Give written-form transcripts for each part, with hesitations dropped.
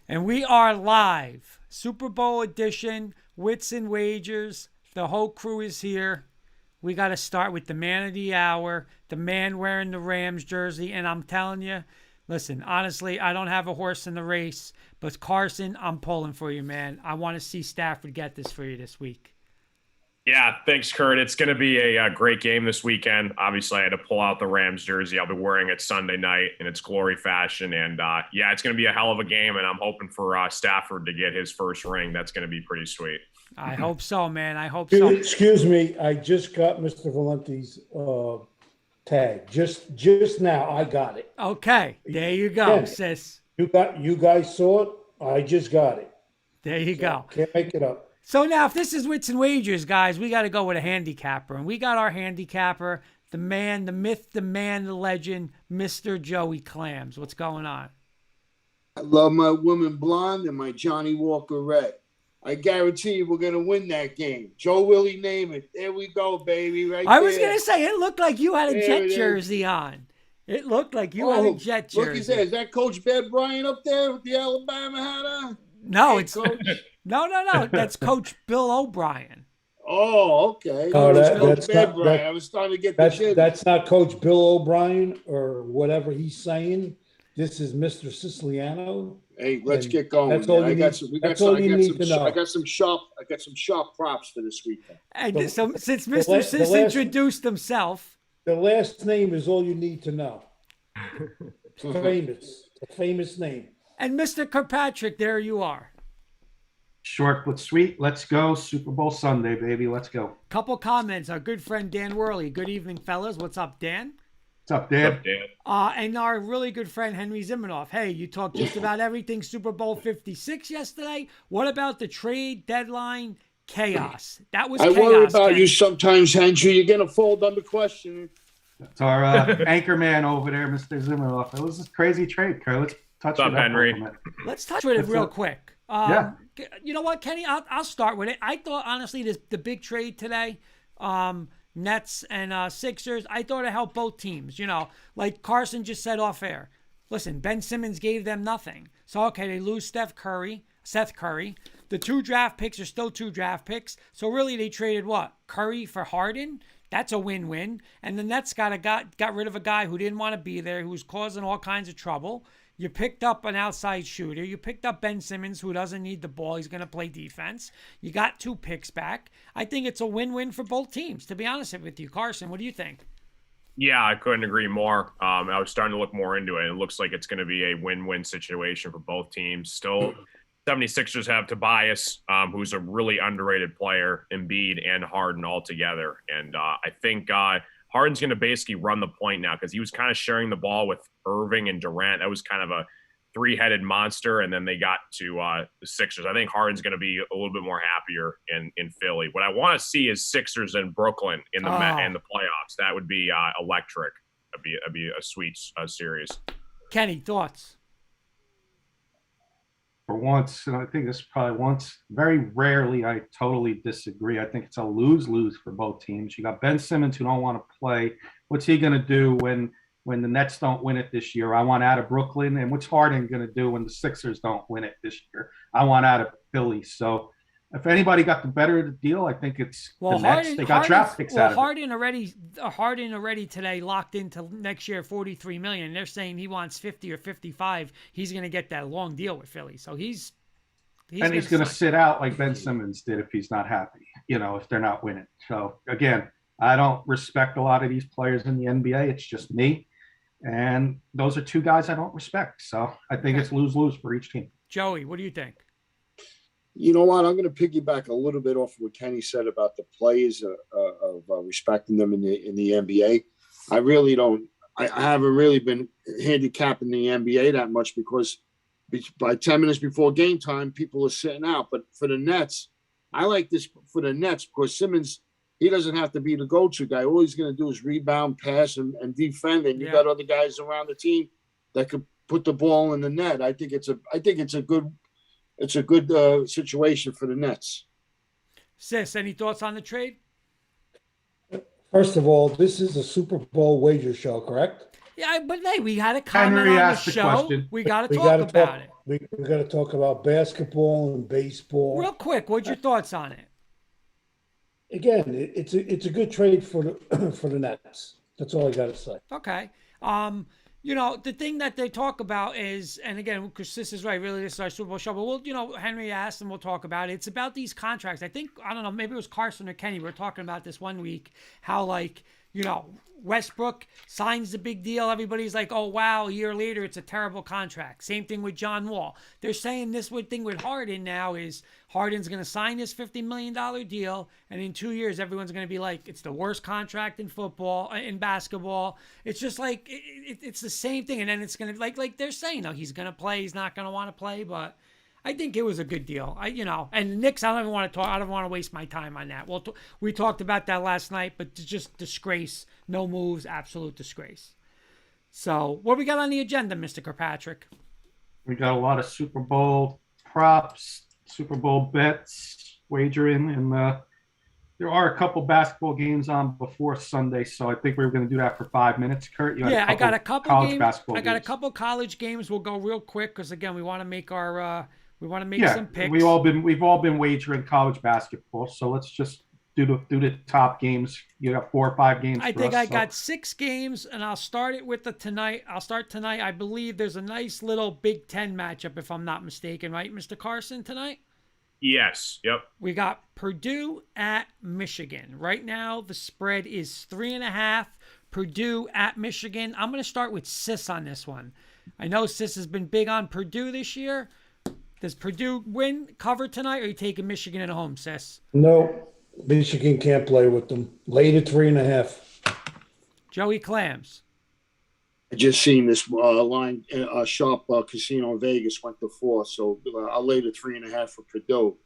And we are live. Super Bowl edition, Wits and Wagers. The whole crew is here. We got to start with the man of the hour, the man wearing the Rams jersey. And I'm telling you, listen, honestly, I don't have a horse in the race, but Carson, I'm pulling for you, man. I want to see Stafford get this for you this week. Yeah, thanks, Kurt. It's going to be a great game this weekend. Obviously, I had to pull out the Rams jersey. I'll be wearing it Sunday night in its glory fashion. And yeah, it's going to be a hell of a game. And I'm hoping for Stafford to get his first ring. That's going to be pretty sweet. I hope so, man. I hope so. Excuse me. I just got Mr. Valenti's tag. Just now, I got it. Okay, there you go, sis. You guys saw it. I just got it. There you go. Can't make it up. So now, if this is Wits and Wagers, guys, we got to go with a handicapper. And we got our handicapper, the man, the myth, the man, the legend, Mr. Joey Clams. What's going on? I love my woman blonde and my Johnny Walker red. I guarantee you we're going to win that game. Joe Willie Namath. There we go, baby. I was going to say, it looked like you had a Jet jersey on. It looked like you had a Jet jersey. Look, is that Coach Bear Bryant up there with the Alabama hat on? No, hey, it's Coach. No. That's Coach Bill O'Brien. Oh, okay. Oh, that's Bear not, Bryant. that, I was starting to get that's not Coach Bill O'Brien or whatever he's saying. This is Mr. Siciliano. Hey, let's get going. That's all you need. That's all you need to know. I got some sharp props for this weekend. And so, since Mr. Sis introduced himself, the last name is all you need to know. It's a famous name. And Mr. Kirkpatrick, there you are. Short but sweet. Let's go. Super Bowl Sunday, baby. Let's go. Couple comments. Our good friend Dan Worley. Good evening, fellas. What's up, Dan? What's up, Dan? What's up, Dan? And our really good friend Henry Zimanoff. Hey, you talked just about everything Super Bowl 56 yesterday. What about the trade deadline chaos? That was chaos. I worry about you sometimes, Henry. You're going to fold under question. That's our anchor man over there, Mr. Zimanoff. It was a crazy trade, Kurt. Let's touch What's up, Henry? Let's touch with it real quick. Yeah. You know what, Kenny? I'll start with it. I thought, honestly, the big trade today, Nets and Sixers, I thought it helped both teams. You know, like Carson just said off air. Listen, Ben Simmons gave them nothing. So, okay, they lose Seth Curry. The 2 draft picks are still 2 draft picks. So, really, they traded what? Curry for Harden? That's a win-win. And the Nets got rid of a guy who didn't want to be there, who was causing all kinds of trouble. You picked up an outside shooter. You picked up Ben Simmons, who doesn't need the ball. He's going to play defense. You got 2 picks back. I think it's a win-win for both teams, to be honest with you. Carson, what do you think? Yeah, I couldn't agree more. I was starting to look more into it. It looks like it's going to be a win-win situation for both teams. Still, 76ers have Tobias, who's a really underrated player, Embiid and Harden all together. And I think Harden's going to basically run the point now because he was kind of sharing the ball with Irving and Durant. That was kind of a 3-headed monster, and then they got to the Sixers. I think Harden's going to be a little bit more happier in Philly. What I want to see is Sixers and Brooklyn in the playoffs. That would be electric. That'd be a sweet series. Kenny, thoughts? For once, and I think this is probably once, very rarely I totally disagree. I think it's a lose-lose for both teams. You got Ben Simmons who don't want to play. What's he going to do when the Nets don't win it this year? I want out of Brooklyn. And what's Harden going to do when the Sixers don't win it this year? I want out of Philly. So if anybody got the better of the deal, I think it's the Nets. They got draft picks out of it. Harden already today locked into next year $43 million. They're saying he wants 50 or 55. He's going to get that long deal with Philly. So he's going to sit out like Ben Simmons did if he's not happy. You know, if they're not winning. So again, I don't respect a lot of these players in the NBA. It's just me. And those are 2 guys I don't respect. So I think it's lose-lose for each team. Joey, what do you think? You know what? I'm going to piggyback a little bit off of what Kenny said about the players of respecting them in the NBA. I really don't. I haven't really been handicapping the NBA that much because by 10 minutes before game time, people are sitting out. But for the Nets, I like this for the Nets because Simmons, he doesn't have to be the go-to guy. All he's going to do is rebound, pass, and defend. And you got other guys around the team that could put the ball in the net. I think it's a good situation for the Nets. Sis, any thoughts on the trade? First of all, this is a Super Bowl wager show, correct? Yeah, but hey, we had a comment on the show. We got to talk about it. We got to talk about basketball and baseball. Real quick, what's your thoughts on it? Again, it's a good trade for the for the Nets. That's all I got to say. Okay. You know, the thing that they talk about is, and again, because this is right, really, this is our Super Bowl show, but we'll, you know, Henry asked and we'll talk about it. It's about these contracts. I think, I don't know, maybe it was Carson or Kenny. We were talking about this one week, how, like, you know, Westbrook signs the big deal. Everybody's like, oh, wow, a year later, it's a terrible contract. Same thing with John Wall. They're saying this thing with Harden now is Harden's going to sign this $50 million deal, and in 2 years, everyone's going to be like, it's the worst contract in football, in basketball. It's just like, it's the same thing. And then it's going to, like they're saying, no, he's going to play. He's not going to want to play, but I think it was a good deal. You know, and Knicks, I don't even want to talk. I don't want to waste my time on that. Well, we talked about that last night, but just disgrace, no moves, absolute disgrace. So, what we got on the agenda, Mr. Kirkpatrick? We got a lot of Super Bowl props, Super Bowl bets, wagering, and there are a couple basketball games on before Sunday, so I think we were going to do that for 5 minutes. Kurt, I got a couple college games. basketball I got a games. couple college games. We'll go real quick because again, we want to make our some picks. We've all been wagering college basketball, so let's just do the top games. You got 4 or 5 games. I think I got 6 games, and I'll start it with tonight. I'll start tonight. I believe there's a nice little Big Ten matchup, if I'm not mistaken, right, Mr. Carson, tonight? Yes. Yep. We got Purdue at Michigan. Right now, the spread is 3.5. Purdue at Michigan. I'm going to start with Sis on this one. I know Sis has been big on Purdue this year. Does Purdue cover tonight, or are you taking Michigan at home, Sis? No, Michigan can't play with them. Late at 3.5. Joey Clams. I just seen this line, Sharp Casino in Vegas went to 4, so I'll lay the 3.5 for Purdue.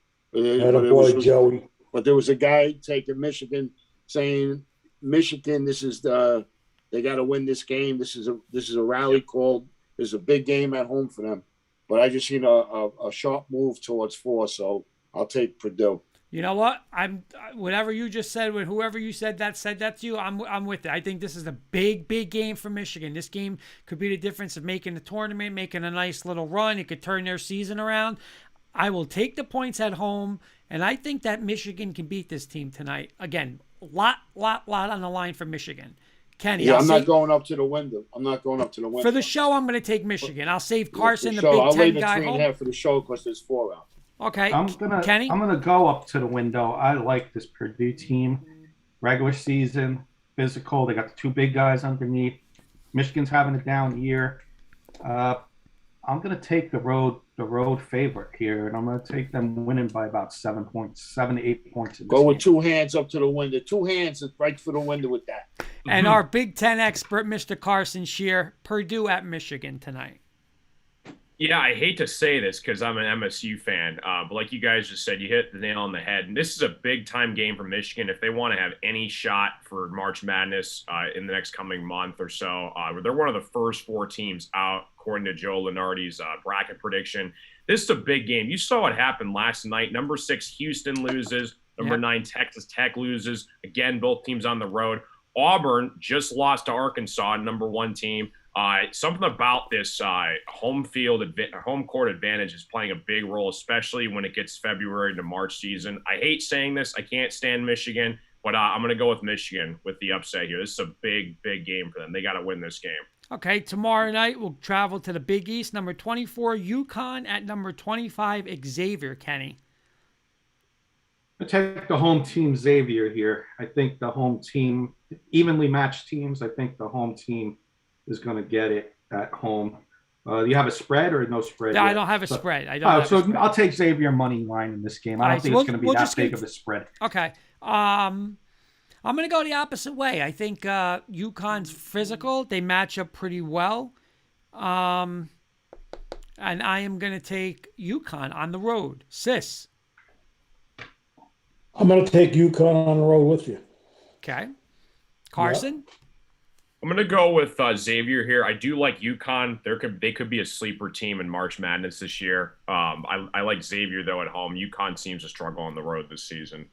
Joey. But there was a guy taking Michigan, saying Michigan, they got to win this game. This is a rally call. There's a big game at home for them. But I just seen a sharp move towards 4, so I'll take Purdue. You know what? Whatever you just said, with whoever you said that to you, I'm with it. I think this is a big game for Michigan. This game could be the difference of making the tournament, making a nice little run. It could turn their season around. I will take the points at home, and I think that Michigan can beat this team tonight. Again, lot on the line for Michigan. Kenny, yeah, I'm not going up to the window. For the show, I'm going to take Michigan. I'll save Carson, the Big I'll lay Ten the guy, 3.5 for the show because there's 4 out. Okay, Kenny? I'm gonna go up to the window. I like this Purdue team. Regular season, physical. They got the 2 big guys underneath. Michigan's having a down year. I'm gonna take the road favorite here, and I'm gonna take them winning by about 7 points, 7 to 8 points. Go with 2 hands up to the window. 2 hands right for the window with that. And our Big Ten expert, Mr. Carson Shear, Purdue at Michigan tonight. Yeah, I hate to say this because I'm an MSU fan, but like you guys just said, you hit the nail on the head. And this is a big-time game for Michigan if they want to have any shot for March Madness in the next coming month or so. They're one of the first 4 teams out, according to Joe Lunardi's bracket prediction. This is a big game. You saw what happened last night. Number 6, Houston loses. Number 9, Texas Tech loses. Again, both teams on the road. Auburn just lost to Arkansas, number 1 team. Something about this home court advantage is playing a big role, especially when it gets February to March season. I hate saying this. I can't stand Michigan, but I'm going to go with Michigan with the upset here. This is a big game for them. They got to win this game. Okay, tomorrow night we'll travel to the Big East. Number 24, UConn at number 25, Xavier. Kenny. I take the home team, Xavier, here. I think the home team, evenly matched teams, I think the home team is going to get it at home. Do you have a spread or no spread? No, I don't have a spread. I'll take Xavier money line in this game. I don't think it's going to be that big of a spread. Okay. I'm going to go the opposite way. I think UConn's physical. They match up pretty well. And I am going to take UConn on the road. Sis. I'm going to take UConn on the road with you. Okay. Carson? Yeah. I'm going to go with Xavier here. I do like UConn. They could be a sleeper team in March Madness this year. I like Xavier, though, at home. UConn seems to struggle on the road this season.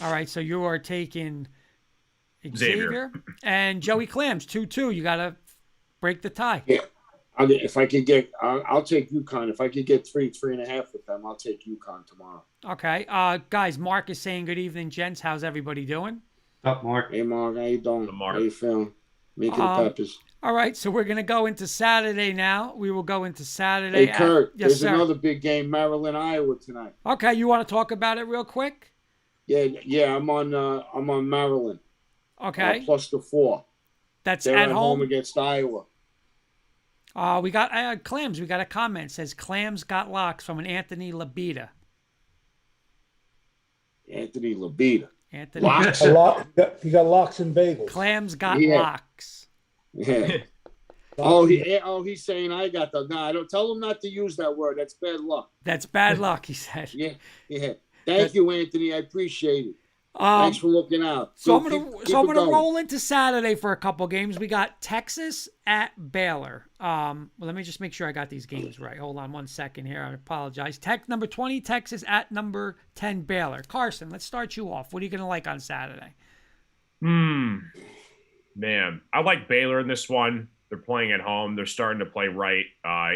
All right, so you are taking Xavier. And Joey Clams, 2-2. You got to break the tie. Yeah, If I could get, I'll take UConn. If I could get 3.5 with them, I'll take UConn tomorrow. Okay. Guys, Mark is saying good evening, gents. How's everybody doing? What's up, Mark? Hey, Mark, how you doing? Mark. How you feeling? Making the peppers. All right, so we're going to go into Saturday now. We will go into Saturday. Hey, Kurt, yes, there's sir. another big game, Maryland, Iowa tonight. Okay, you want to talk about it real quick? Yeah, I'm on Maryland. Okay. Plus the 4. That's They're at home home. against Iowa. We got Clams. We got a comment. It says Clams got locks from an Anthony Labita. Anthony Labita. Anthony. Locks? You got locks and bagels. Clams got Yeah. locks. Yeah. He's saying I got the. No, I don't tell him not to use that word. That's bad luck. That's bad luck, he said. Yeah. Thank you, Anthony. I appreciate it. Thanks for looking out. So Keep I'm it gonna going. roll into Saturday for a couple games. We got Texas at Baylor. Well, let me just make sure I got these games right. Hold on one second here. I apologize. Number 20 Texas at number 10 Baylor. Carson, let's start you off. What are you gonna like on Saturday? Man, I like Baylor in this one. They're playing at home. They're starting to play right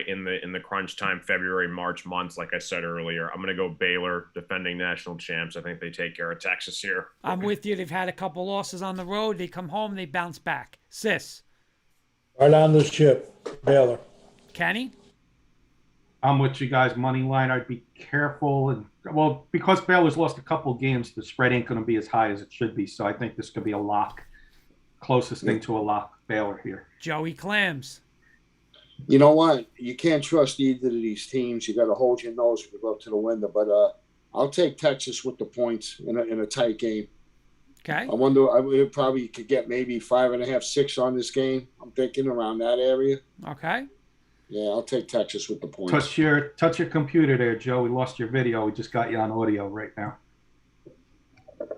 in the crunch time, February, March months. Like I said earlier, I'm going to go Baylor, defending national champs. I think they take care of Texas here. I'm with you. They've had a couple losses on the road. They come home, they bounce back. Sis, Right on the ship, Baylor. Kenny, I'm with you guys. Money line, I'd be careful. And well, because Baylor's lost a couple games, the spread ain't going to be as high as it should be. So I think this could be a lock. Closest thing to a lock, Baylor here. Joey Clams. You know what? You can't trust either of these teams. You got to hold your nose to go up to the window. But I'll take Texas with the points in a tight game. Okay. I wonder. I probably could get maybe 5.5, 6 on this game. I'm thinking around that area. Okay. Yeah, I'll take Texas with the points. Touch your computer there, Joe. We lost your video. We just got you on audio right now.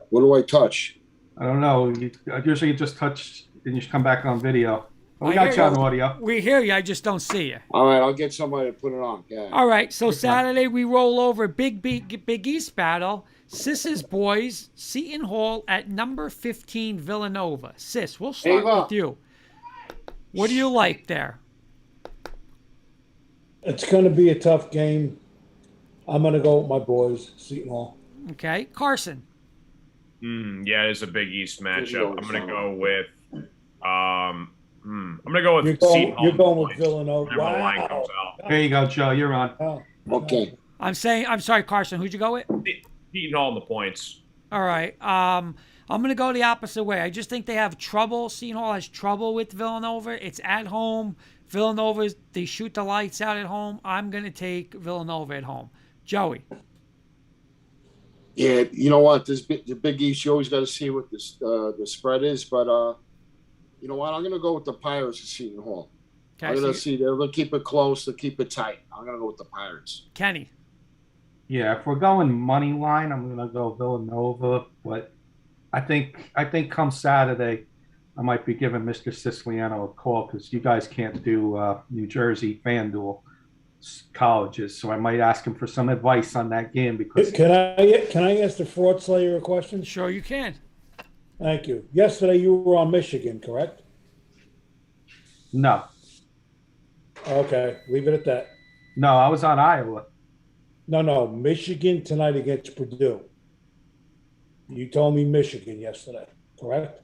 What do I touch? I don't know. Usually you just touch and you come back on video. But we I got hear you on you. audio. We hear you. I just don't see you. All right, I'll get somebody to put it on. Yeah. All right. So Saturday we roll over Big East battle. Sis's boys, Seton Hall at number 15 Villanova. Sis, we'll start with you. What do you like there? It's going to be a tough game. I'm going to go with my boys, Seton Hall. Okay. Carson. Yeah, it's a Big East matchup. I'm going to go with I'm going to go with Seton Hall. You're going with Villanova. Whenever the line comes out. There you go, Joe. You're on. Oh, Okay. I'm sorry, Carson. Who'd you go with? Seton Hall in the points. All right. I'm going to go the opposite way. I just think they have trouble. Seton Hall has trouble with Villanova. It's at home. Villanova, they shoot the lights out at home. I'm going to take Villanova at home. Joey. Yeah, you know what? The Big East, you always got to see what the spread is. But you know what? I'm going to go with the Pirates at Seton Hall. Okay, I'm going to see. They're going to keep it close. They'll keep it tight. I'm going to go with the Pirates. Kenny. Yeah, if we're going money line, I'm going to go Villanova. But I think come Saturday, I might be giving Mr. Siciliano a call because you guys can't do New Jersey FanDuel colleges, so I might ask him for some advice on that game because. Can I ask the fraud slayer a question? Sure you can. Thank you. Yesterday you were on Michigan, correct? No, Okay, leave it at that. no, I was on Iowa. No, Michigan tonight against Purdue. You told me Michigan yesterday, correct?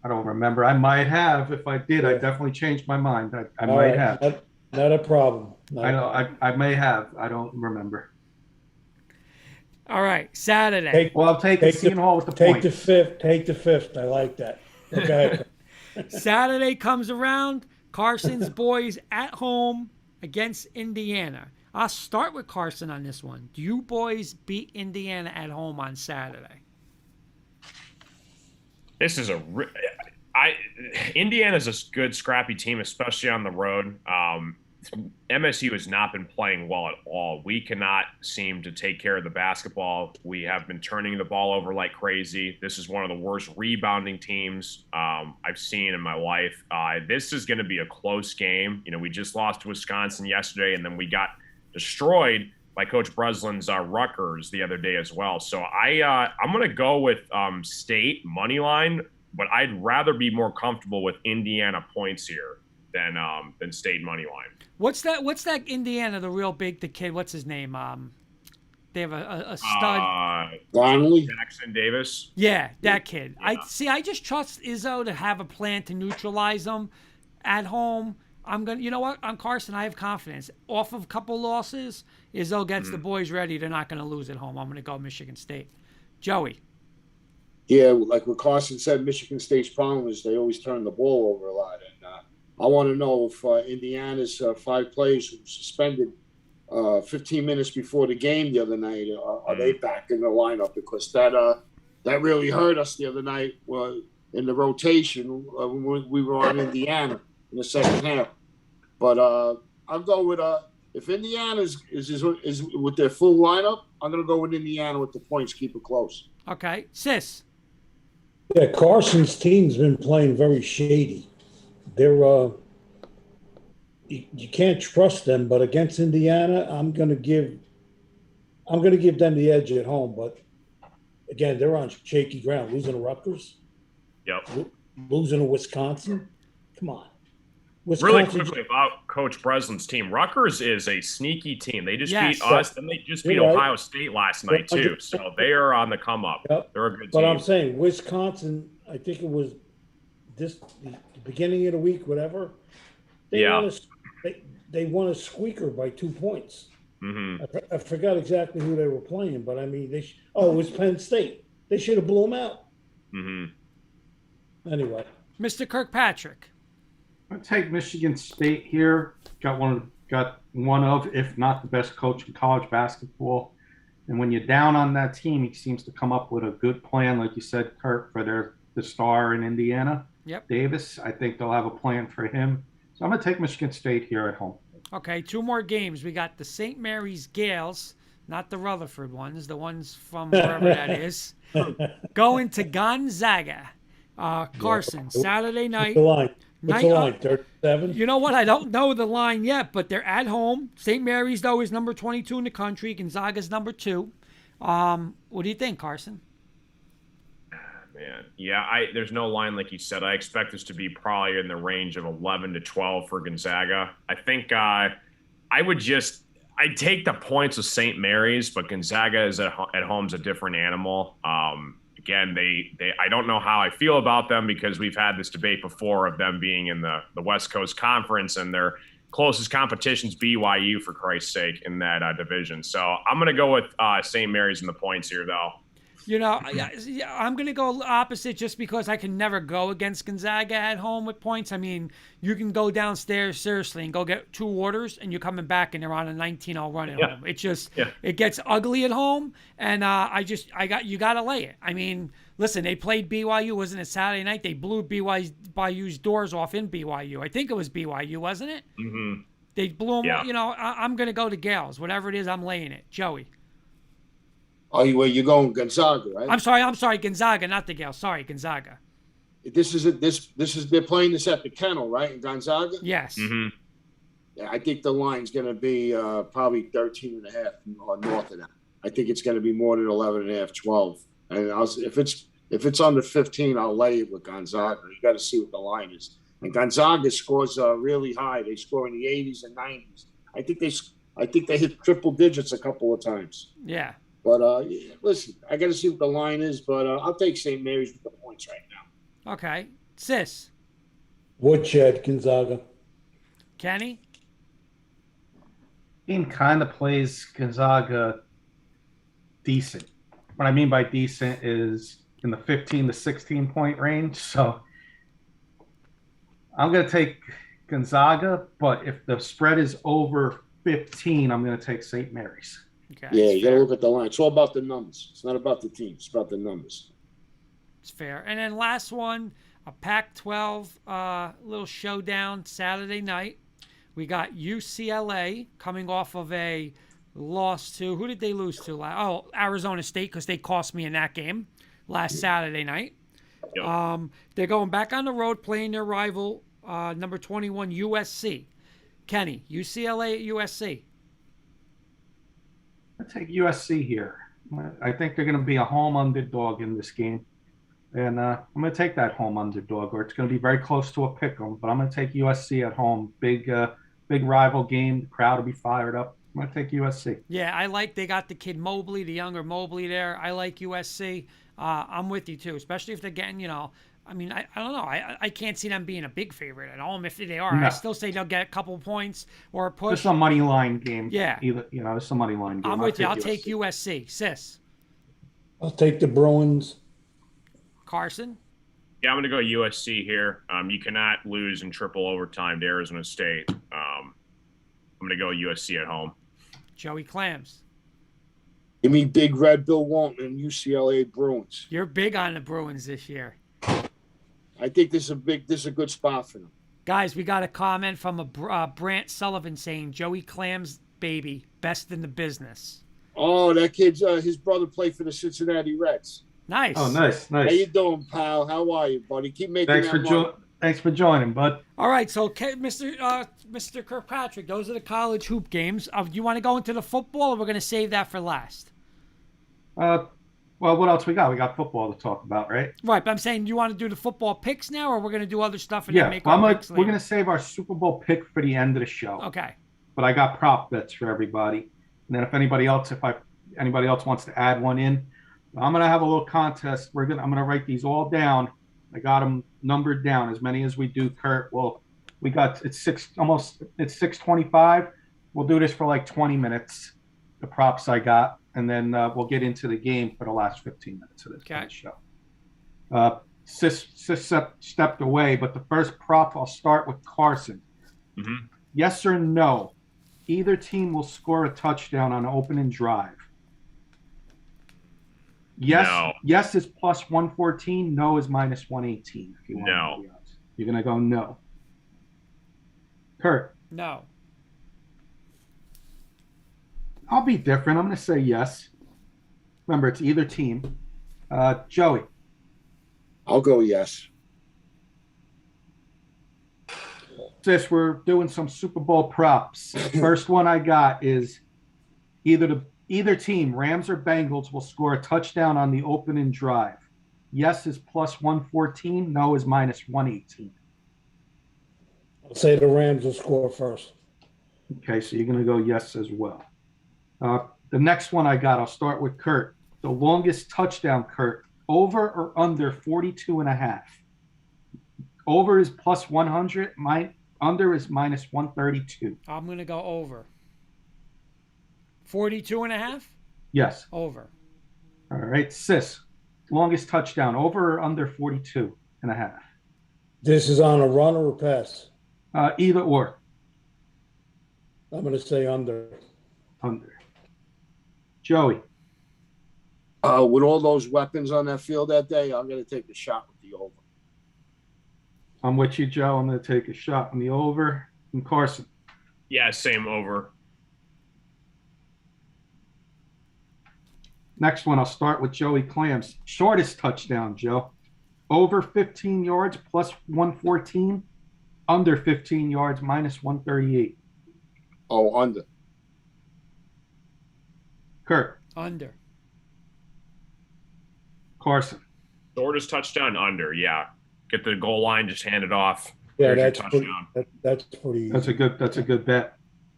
I don't remember. I might have. If I did, I definitely changed my mind. I All might right, have. Not a problem. I know. I may have. I don't remember. All right. Saturday. Well, I'll take Seton Hall with the Take points. the fifth. Take the fifth. I like that. Okay. Saturday comes around. Carson's boys at home against Indiana. I'll start with Carson on this one. Do you boys beat Indiana at home on Saturday? This is Indiana's a good scrappy team, especially on the road. MSU has not been playing well at all. We cannot seem to take care of the basketball. We have been turning the ball over like crazy. This is one of the worst rebounding teams I've seen in my life. This is going to be a close game. You know, we just lost to Wisconsin yesterday, and then we got destroyed by Coach Breslin's Rutgers the other day as well. So I'm going to go with State money line, but I'd rather be more comfortable with Indiana points here. than State money line. What's that Indiana, the real big, the kid, what's his name? They have a stud. Donnelly. Jackson Davis. Yeah, that kid. Yeah. I just trust Izzo to have a plan to neutralize them at home. You know what? On Carson, I have confidence. Off of a couple losses, Izzo gets the boys ready. They're not going to lose at home. I'm going to go Michigan State. Joey. Yeah, like what Carson said, Michigan State's problem is they always turn the ball over a lot. And I want to know if Indiana's 5 players who suspended 15 minutes before the game the other night, are they back in the lineup? Because that really hurt us the other night in the rotation when we were on Indiana in the second half. But I'll go with if Indiana is with their full lineup, I'm going to go with Indiana with the points, keep it close. Okay. Sis. Yeah, Carson's team's been playing very shady. They're you can't trust them, but against Indiana, I'm gonna give them the edge at home. But again, they're on shaky ground, losing to Rutgers, Yep. losing to Wisconsin. Come on. Really quickly about Coach Breslin's team. Rutgers is a sneaky team. They just beat us, and they just beat Ohio State last night too. So they are on the come up. Yep. They're a good team. But I'm saying Wisconsin, I think it was the beginning of the week, whatever. They won a squeaker by 2 points. Mm-hmm. I forgot exactly who they were playing, but I mean, it was Penn State. They should have blew them out. Mm-hmm. Anyway. Mr. Kirkpatrick. I'm going to take Michigan State here. Got one of, if not the best coach in college basketball. And when you're down on that team, he seems to come up with a good plan, like you said, Kurt, for the star in Indiana. Yep. Davis, I think they'll have a plan for him. So I'm going to take Michigan State here at home. Okay, 2 more games. We got the St. Mary's Gales, not the Rutherford ones, the ones from wherever that is, going to Gonzaga. Carson, Saturday night. What's the line? 37? You know what? I don't know the line yet, but they're at home. St. Mary's, though, is number 22 in the country. Gonzaga's number 2. What do you think, Carson? Man, yeah, there's no line like you said. I expect this to be probably in the range of 11 to 12 for Gonzaga. I think I'd take the points of St. Mary's, but Gonzaga is at home is a different animal. Again, I don't know how I feel about them because we've had this debate before of them being in the West Coast Conference and their closest competition's BYU, for Christ's sake, in that division. So I'm going to go with St. Mary's in the points here, though. You know, I'm going to go opposite just because I can never go against Gonzaga at home with points. I mean, you can go downstairs seriously and go get 2 orders and you're coming back and they're on a 19-0 run at home. It just it gets ugly at home, and you got to lay it. I mean, listen, they played BYU, wasn't it Saturday night? They blew BYU's doors off in BYU. I think it was BYU, wasn't it? Mm-hmm. They blew them. You know, I'm going to go to Gales. Whatever it is, I'm laying it. Joey. Oh, you're going Gonzaga, right? I'm sorry, Gonzaga, not the Gales. Sorry, Gonzaga. This is they're playing this at the Kennel, right, in Gonzaga? Yes. Mm-hmm. Yeah, I think the line's going to be probably 13.5 or north of that. I think it's going to be more than 11.5, 12. And if it's under 15, I'll lay it with Gonzaga. You got to see what the line is. And Gonzaga scores really high. They score in the 80s and 90s. I think they hit triple digits a couple of times. Yeah. But listen, I got to see what the line is. But I'll take St. Mary's with the points right now. Okay, Sis. Woodshed, Gonzaga. Kenny. Team kind of plays Gonzaga decent. What I mean by decent is in the 15 to 16 point range. So I'm going to take Gonzaga, but if the spread is over 15, I'm going to take St. Mary's. Okay, yeah, you got to look at the line. It's all about the numbers. It's not about the team. It's about the numbers. It's fair. And then last one, a Pac-12 little showdown Saturday night. We got UCLA coming off of a loss to, who did they lose to? Oh, Arizona State, because they cost me in that game last Saturday night. Yep. They're going back on the road playing their rival, number 21, USC. Kenny, UCLA at USC. I take USC here. I think they're going to be a home underdog in this game. And I'm going to take that home underdog, or it's going to be very close to a pick 'em, but I'm going to take USC at home. Big rival game. The crowd will be fired up. I'm going to take USC. Yeah, they got the kid Mobley, the younger Mobley there. I like USC. I'm with you too, especially if they're getting, I mean, I don't know. I can't see them being a big favorite at home. If they are, No. I still say they'll get a couple points or a push. It's a money line game. Yeah. It's a money line game. I'm with you. I'll take USC. Sis. I'll take the Bruins. Carson. Yeah, I'm going to go USC here. You cannot lose in triple overtime to Arizona State. I'm going to go USC at home. Joey Clams. Give me Big Red Bill Walton and UCLA Bruins. You're big on the Bruins this year. I think this is a good spot for them. Guys, we got a comment from a Brant Sullivan saying Joey Clams baby best in the business. Oh, that kid's his brother played for the Cincinnati Reds. Nice. Oh, nice. How you doing, pal? How are you, buddy? Keep making Thanks for joining, bud. All right, so Mr. Kirkpatrick, those are the college hoop games. Do you want to go into the football, or we're going to save that for last? Well, what else we got? We got football to talk about, right? Right, but I'm saying, do you want to do the football picks now, or we're going to do other stuff and Yeah, then make our picks later? we're going to save our Super Bowl pick for the end of the show. Okay. But I got prop bets for everybody. And then if anybody else wants to add one in, I'm going to have a little contest. I'm going to write these all down. I got them numbered down, as many as we do, Kurt. Well, it's 6:25. We'll do this for like 20 minutes, the props I got, and then we'll get into the game for the last 15 minutes of the show. Sis stepped away, but the first prop, I'll start with Carson. Mm-hmm. Yes or no, either team will score a touchdown on opening drive. Yes, no. Yes is plus 114. No is minus 118. If you want no. to be honest. You're going to go no. Kurt. No. I'll be different. I'm going to say yes. Remember, it's either team. Joey. I'll go yes. Sis, we're doing some Super Bowl props. First one I got is either team, Rams or Bengals, will score a touchdown on the opening drive. Yes is plus 114. No is minus 118. I'll say the Rams will score first. Okay, so you're going to go yes as well. The next one I got, I'll start with Kurt. The longest touchdown, Kurt, over or under 42.5? Over is plus 100. Under is minus 132. I'm going to go over. 42.5? Yes. Over. All right, Sis. Longest touchdown, over or under 42.5? This is on a run or a pass? Either or. I'm going to say under. Under. Joey. With all those weapons on that field that day, I'm going to take a shot with the over. I'm with you, Joe. I'm going to take a shot on the over. And Carson. Yeah, same over. Next one, I'll start with Joey Clams. Shortest touchdown, Joe. Over 15 yards, plus 114. Under 15 yards, minus 138. Oh, under. Kurt. Under. Carson. Shortest touchdown under, yeah. Get the goal line, just hand it off. Yeah, There's that's your pretty, that's pretty easy. That's a good bet.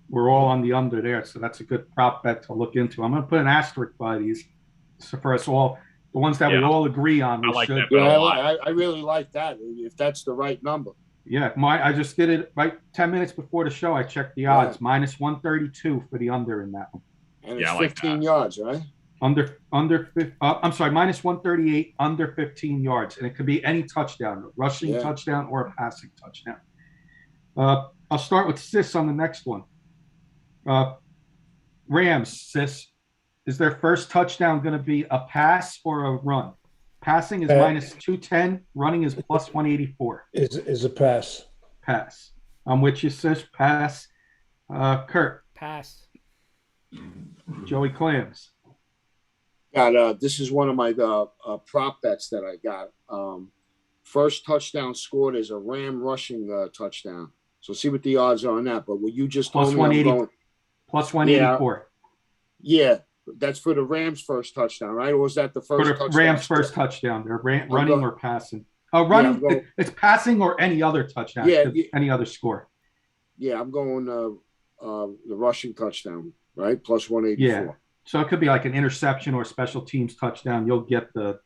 We're all on the under there, so that's a good prop bet to look into. I'm going to put an asterisk by these so for us all. The ones that we all agree on. We I like should. that bet a lot. I really like that, if that's the right number. Yeah, I just did it right 10 minutes before the show. I checked the odds. Minus 132 for the under in that one. And it's 15 yards, right? I'm sorry, minus 138, under 15 yards. And it could be any touchdown, rushing touchdown or a passing touchdown. I'll start with Sis on the next one. Rams, Sis, is their first touchdown going to be a pass or a run? Passing is minus 210. Running is plus 184. Is a pass. Pass. I'm with you, Sis. Pass. Kurt. Pass. Joey Clams. Got this is one of my prop bets that I got. First touchdown scored is a Ram rushing touchdown. So see what the odds are on that. But what you just Plus told me, 180. Plus 184. Yeah. That's for the Rams' first touchdown, right? Or was that the For first the touchdown? Rams' first touchdown. They're running going- or passing. Oh, running. I'm going- It's passing or any other touchdown. Yeah, Any other score. Yeah, I'm going the rushing touchdown, right? Plus 184. Yeah. So it could be like an interception or special teams touchdown. You'll get the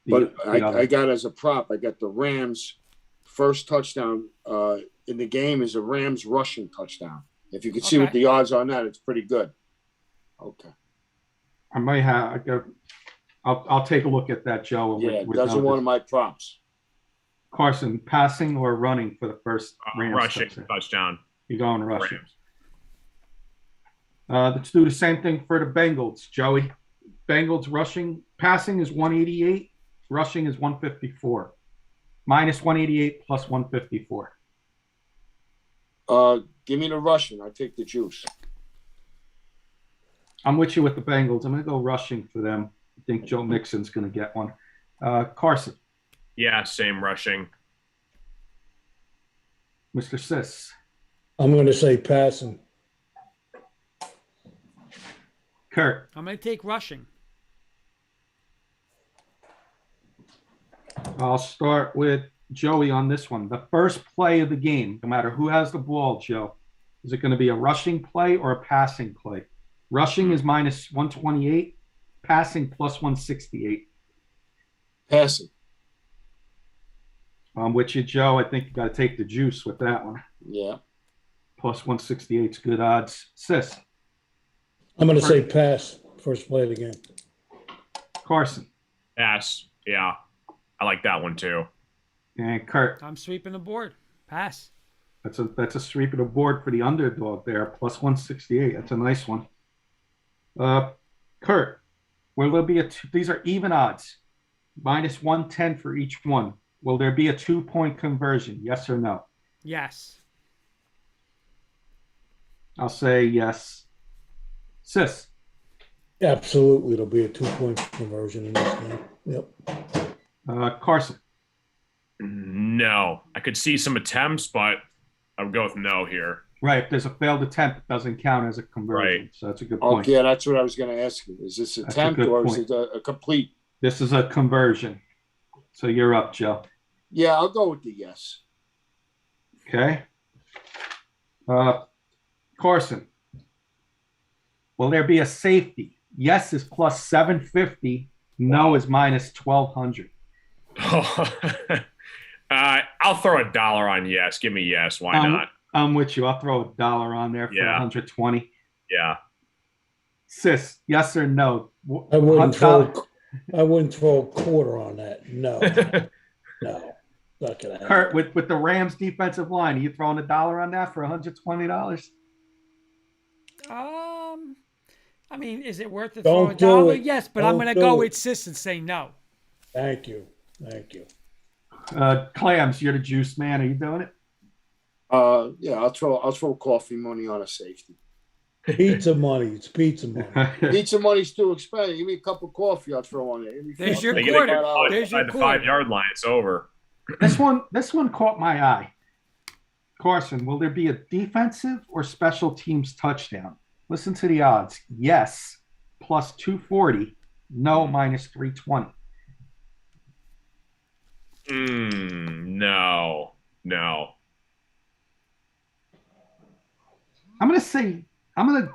But other. I got as a prop, I got the Rams' first touchdown in the game is a Rams rushing touchdown. If you can see what the odds on that, it's pretty good. Okay. I might have. I'll take a look at that, Joe. Yeah, those are one of my props. Carson, passing or running for the first Rams rushing touchdown. You're going rushing. Rams. Let's do the same thing for the Bengals, Joey. Bengals rushing, passing is 188, rushing is 154. Minus 188 plus 154. Give me the rushing. I take the juice. I'm with you with the Bengals. I'm going to go rushing for them. I think Joe Mixon's going to get one. Carson. Yeah, same rushing. Mr. Sis. I'm going to say passing. Kurt. I'm going to take rushing. I'll start with Joey on this one. The first play of the game, no matter who has the ball, Joe, is it going to be a rushing play or a passing play? Rushing is minus 128, passing plus 168. Passing. I'm with you, Joe. I think you got to take the juice with that one. Yeah. Plus 168 is good odds. Sis. I'm going to say pass. First play of the game. Carson. Pass. Yeah. I like that one too. And Kurt. I'm sweeping the board. Pass. That's a sweep of the board for the underdog there. Plus 168. That's a nice one. Kurt. Will there be these are even odds. Minus 110 for each one. Will there be a 2-point conversion? Yes or no? Yes. I'll say yes. Sis. Absolutely, it'll be a 2-point conversion in this game. Yep. Carson. No. I could see some attempts, but I would go with no here. Right. If there's a failed attempt, it doesn't count as a conversion. Right. So that's a good point. Okay, that's what I was going to ask you. Is this attempt or is it a complete? This is a conversion. So you're up, Joe. Yeah, I'll go with the yes. Okay. Carson. Will there be a safety? Yes is plus 750. No is minus 1,200. I'll throw $1 on yes. Give me yes. Why not? I'm with you. I'll throw $1 on there for 120. Yeah. Sis, yes or no? I wouldn't throw a quarter on that. No. No. Not gonna happen. Kurt, with the Rams defensive line, are you throwing $1 on that for $120? I mean, is it worth it Don't for $1? do it. Yes, but Don't I'm going to do go it. with Sis and say no. Thank you. Thank you. Clams, you're the juice man. Are you doing it? Yeah, I'll throw coffee money on a safety. Pizza money. It's pizza money. Pizza money's too expensive. Give me a cup of coffee, I'll throw on it. There's your They get quarter. it There's your by the quarter. 5-yard line. It's over. This one caught my eye. Carson, will there be a defensive or special teams touchdown? Listen to the odds. Yes, plus 240. No, minus 320. No. I'm gonna say the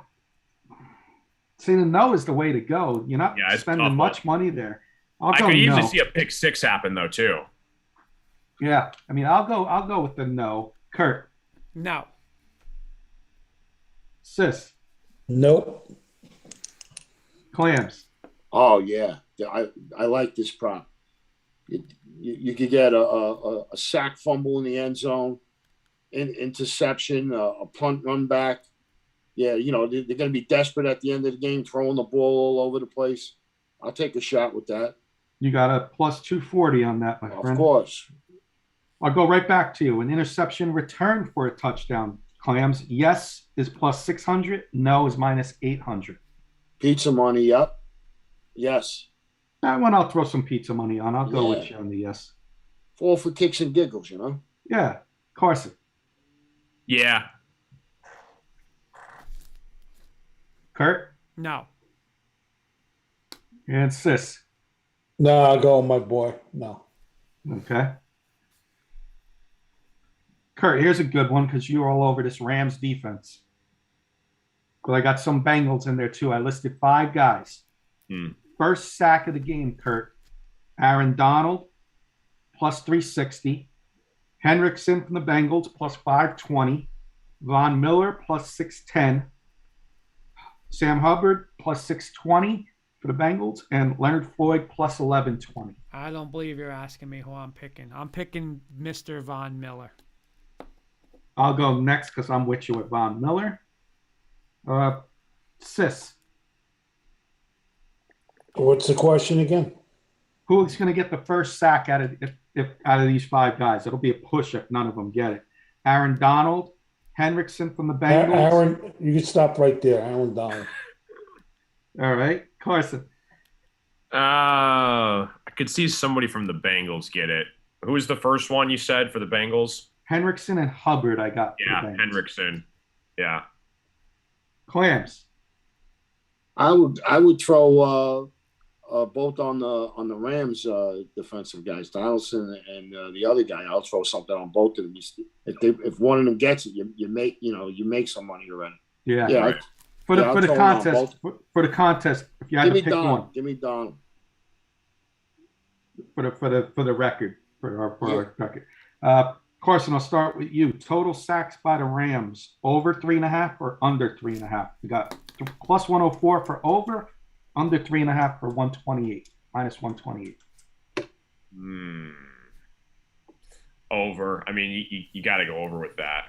no is the way to go. You're not spending much money there. I could easily see a pick six happen though too. Yeah, I mean, I'll go with the no. Kurt. No. Sis. Nope. Clams. Oh yeah, I like this prop. You could get a sack fumble in the end zone, interception, a punt run back. Yeah, they're going to be desperate at the end of the game, throwing the ball all over the place. I'll take a shot with that. You got a plus 240 on that, my friend. Of course. I'll go right back to you. An interception return for a touchdown. Clams. Yes is plus 600. No is minus 800. Pizza money. Yep. Yes. That one I'll throw some pizza money on. I'll go with you on the yes. All for kicks and giggles, Yeah. Carson. Yeah. Kurt? No. And Sis. No, I'll go with my boy. No. Okay. Kurt, here's a good one because you're all over this Rams defense. But I got some Bengals in there too. I listed 5 guys. First sack of the game, Kurt. Aaron Donald, plus 360. Henriksen from the Bengals, plus 520. Von Miller, plus 610. Sam Hubbard, plus 620 for the Bengals. And Leonard Floyd, plus 1120. I don't believe you're asking me who I'm picking. I'm picking Mr. Von Miller. I'll go next because I'm with you with Von Miller. Sis. What's the question again? Who's going to get the first sack out of these 5 guys? It'll be a push if none of them get it. Aaron Donald, Henriksen from the Bengals. Aaron, you can stop right there. Aaron Donald. All right. Carson. I could see somebody from the Bengals get it. Who was the first one you said for the Bengals? Henriksen and Hubbard I got. Yeah, Henriksen. Yeah. Clams. I would throw both on the Rams defensive guys, Donaldson and the other guy. I'll throw something on both of them. If one of them gets it, you make some money already. Yeah. Yeah. Right. For the contest, if you had to pick one, give me Donald. For the record, for our record. Carson, I'll start with you. Total sacks by the Rams, over 3.5 or under 3.5? We got plus 104 for over, under 3.5 for 128, minus 128. Over. I mean, you got to go over with that.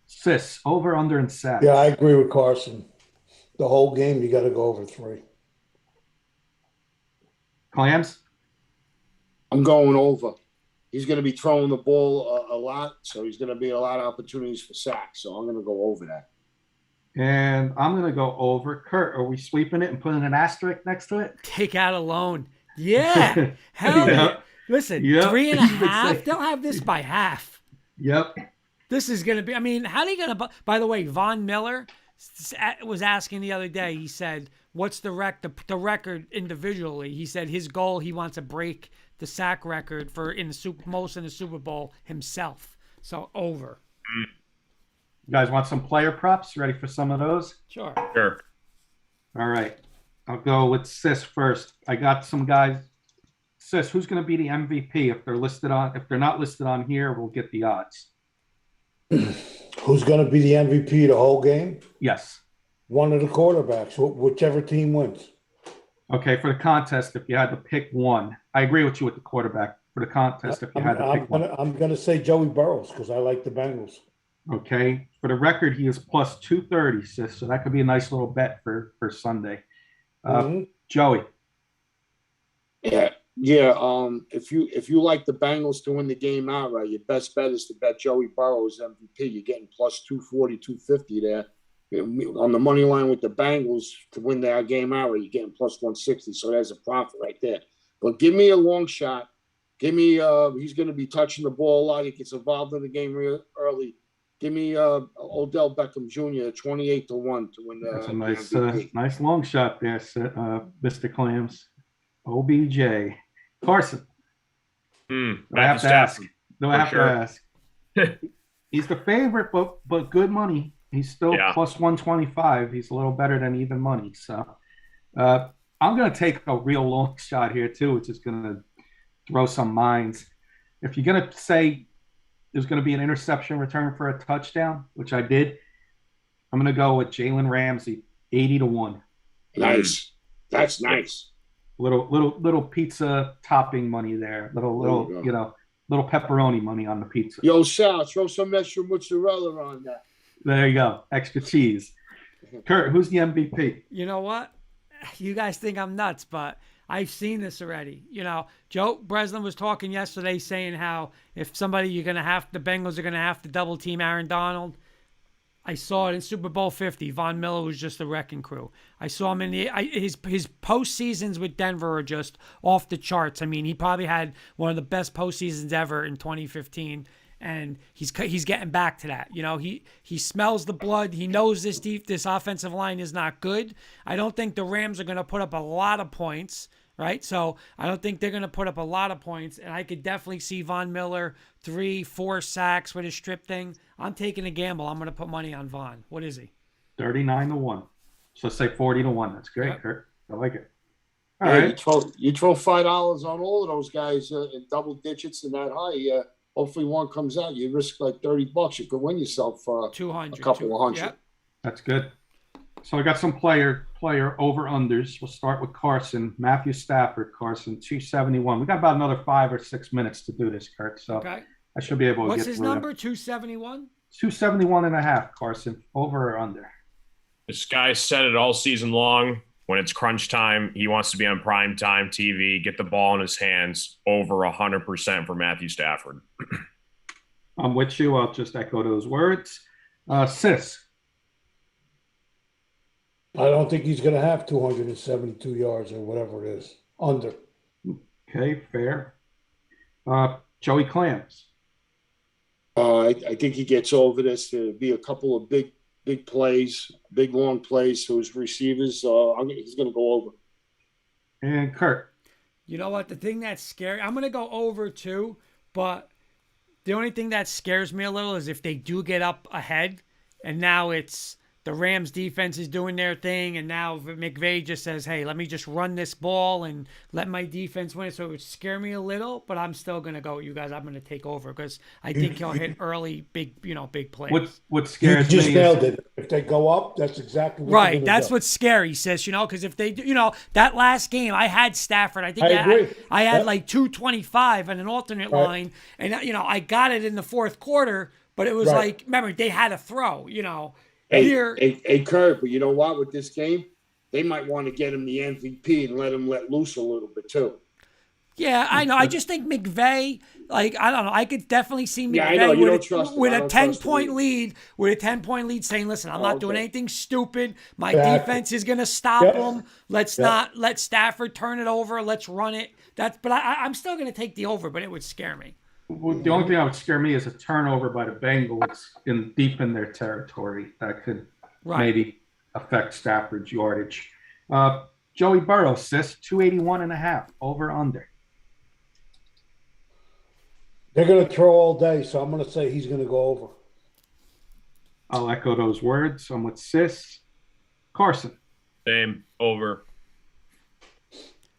Sis, over, under, and sacks. Yeah, I agree with Carson. The whole game, you got to go over 3. Clams? I'm going over. He's going to be throwing the ball a lot, so he's going to be a lot of opportunities for sacks. So I'm going to go over that. And I'm going to go over. Kurt, are we sweeping it and putting an asterisk next to it? Take out a loan. Yeah. Hell yeah. Listen, 3.5. They'll have this by half. Yep. This is going to be, I mean, how are they going to, by the way, Von Miller was asking the other day, he said, what's the record individually? He said his goal, he wants to break the sack record for most in the Super Bowl himself. So over. You guys want some player props? Ready for some of those? Sure. All right. I'll go with Sis first. I got some guys. Sis, who's going to be the MVP? If they're not listed on here, we'll get the odds. Who's going to be the MVP the whole game? Yes. One of the quarterbacks, whichever team wins. Okay, for the contest, if you had to pick one, I agree with you with the quarterback. For the contest, if you had to pick one, I'm going to say Joey Burrows because I like the Bengals. Okay, for the record, he is plus 230, Sis, so that could be a nice little bet for Sunday. Joey. Yeah. If you like the Bengals to win the game outright, your best bet is to bet Joey Burrows MVP. You're getting plus 240, 250 there. On the money line with the Bengals to win that game outright, you're getting plus 160. So there's a profit right there. But give me a long shot. Give me he's going to be touching the ball a lot. He gets involved in the game real early. Give me Odell Beckham Jr. 28-1 to win the. That's a nice long shot there, Mr. Clams. OBJ. Carson. Do I have to ask? Do I have to ask? He's the favorite, but good money. He's still plus 125. He's a little better than even money. So I'm going to take a real long shot here too, which is going to throw some minds. If you're going to say there's going to be an interception return for a touchdown, which I did, I'm going to go with Jalen Ramsey, 80-1. Nice. That's nice. Little pizza topping money there. Little pepperoni money on the pizza. Yo, Sal, throw some extra mozzarella on that. There you go. Extra cheese. Kurt, who's the MVP? You know what? You guys think I'm nuts, but I've seen this already. You know, Joe Breslin was talking yesterday saying how if the Bengals are going to have to double team Aaron Donald. I saw it in Super Bowl 50. Von Miller was just a wrecking crew. I saw him in his postseasons with Denver are just off the charts. I mean, he probably had one of the best postseasons ever in 2015. and he's getting back to that. You know, he smells the blood. He knows this offensive line is not good. I don't think the Rams are going to put up a lot of points, right? So I don't think they're going to put up a lot of points, and I could definitely see Von Miller 3-4 sacks with his strip thing. I'm taking a gamble. I'm going to put money on Von. What is he? 39-1. So say 40-1. That's great, Yep. Kurt. I like it. All Hey, right. you throw $5 on all of those guys in double digits and that high. Hopefully one comes out. You risk like $30. You could win yourself 200. a couple of hundred. Yep. That's good. So I got some player over-unders. We'll start with Carson. Matthew Stafford, Carson, 271. We got about another 5 or 6 minutes to do this, Kurt. So Okay. I should be able to What's get his through number? 271? 271.5, Carson. Over or under? This guy said it all season long. When it's crunch time, he wants to be on primetime TV, get the ball in his hands, over 100% for Matthew Stafford. I'm with you. I'll just echo those words. Sis. I don't think he's going to have 272 yards or whatever it is. Under. Okay, fair. Joey Clams. I think he gets over this. To be a couple of big plays, big long plays to his receivers. He's going to go over. And Kurt. You know what? The thing that's scary, I'm going to go over too, but the only thing that scares me a little is if they do get up ahead and now it's the Rams defense is doing their thing, and now McVay just says, hey, let me just run this ball and let my defense win it. So it would scare me a little, but I'm still going to go, you guys, I'm going to take over because I think he'll hit early, big plays. What You scares just me nailed is, it. If they go up, that's exactly what Right, they're gonna that's do. what's scary, sis, because if they do, that last game, I had Stafford. I think I agree. I had Yep. like 225 and an alternate Right. line, and, I got it in the fourth quarter, but it was Right. like, remember, they had a throw, Hey, Kurt, but you know what? With this game, they might want to get him the MVP and let him let loose a little bit too. Yeah, I know. I just think McVay, I don't know. I could definitely see McVay Yeah, I know. You don't trust him. with I a don't trust 10-point him lead, saying, "Listen, I'm not doing okay. anything stupid. My Exactly. defense is going to stop Yep. them. Let's Yep. not let Stafford turn it over. Let's run it." But I'm still going to take the over, but it would scare me. the only thing that would scare me is a turnover by the Bengals deep in their territory. That could maybe affect Stafford's yardage. Joey Burrow, sis, 281.5, over under. They're going to throw all day, so I'm going to say he's going to go over. I'll echo those words. I'm with sis. Carson. Same, over.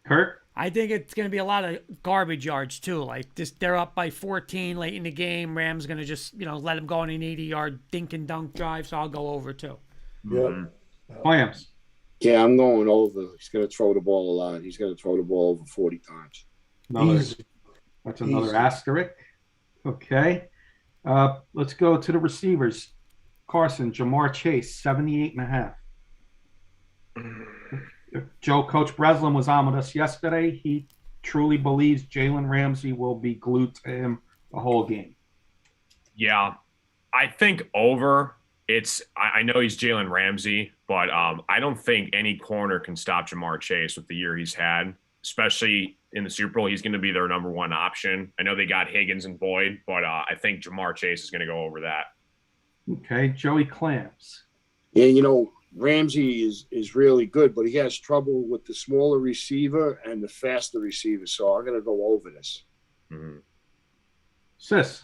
Kurt. I think it's going to be a lot of garbage yards too. Like this, they're up by 14 late in the game. Rams going to just let them go on an 80-yard dink and dunk drive. So I'll go over too. Yeah. Clams. Yeah, I'm going over. He's going to throw the ball a lot. He's going to throw the ball over 40 times. Easy. That's another Easy. asterisk. Okay. Let's go to the receivers. Carson, Jamar Chase, 78.5. Coach Breslin was on with us yesterday. He truly believes Jalen Ramsey will be glued to him the whole game. Yeah, I think over. I know he's Jalen Ramsey, but I don't think any corner can stop Jamar Chase with the year he's had, especially in the Super Bowl. He's going to be their number one option. I know they got Higgins and Boyd, but I think Jamar Chase is going to go over that. Okay, Joey Clams. Yeah, Ramsey is really good, but he has trouble with the smaller receiver and the faster receiver. So I'm going to go over this. Mm-hmm. Sis.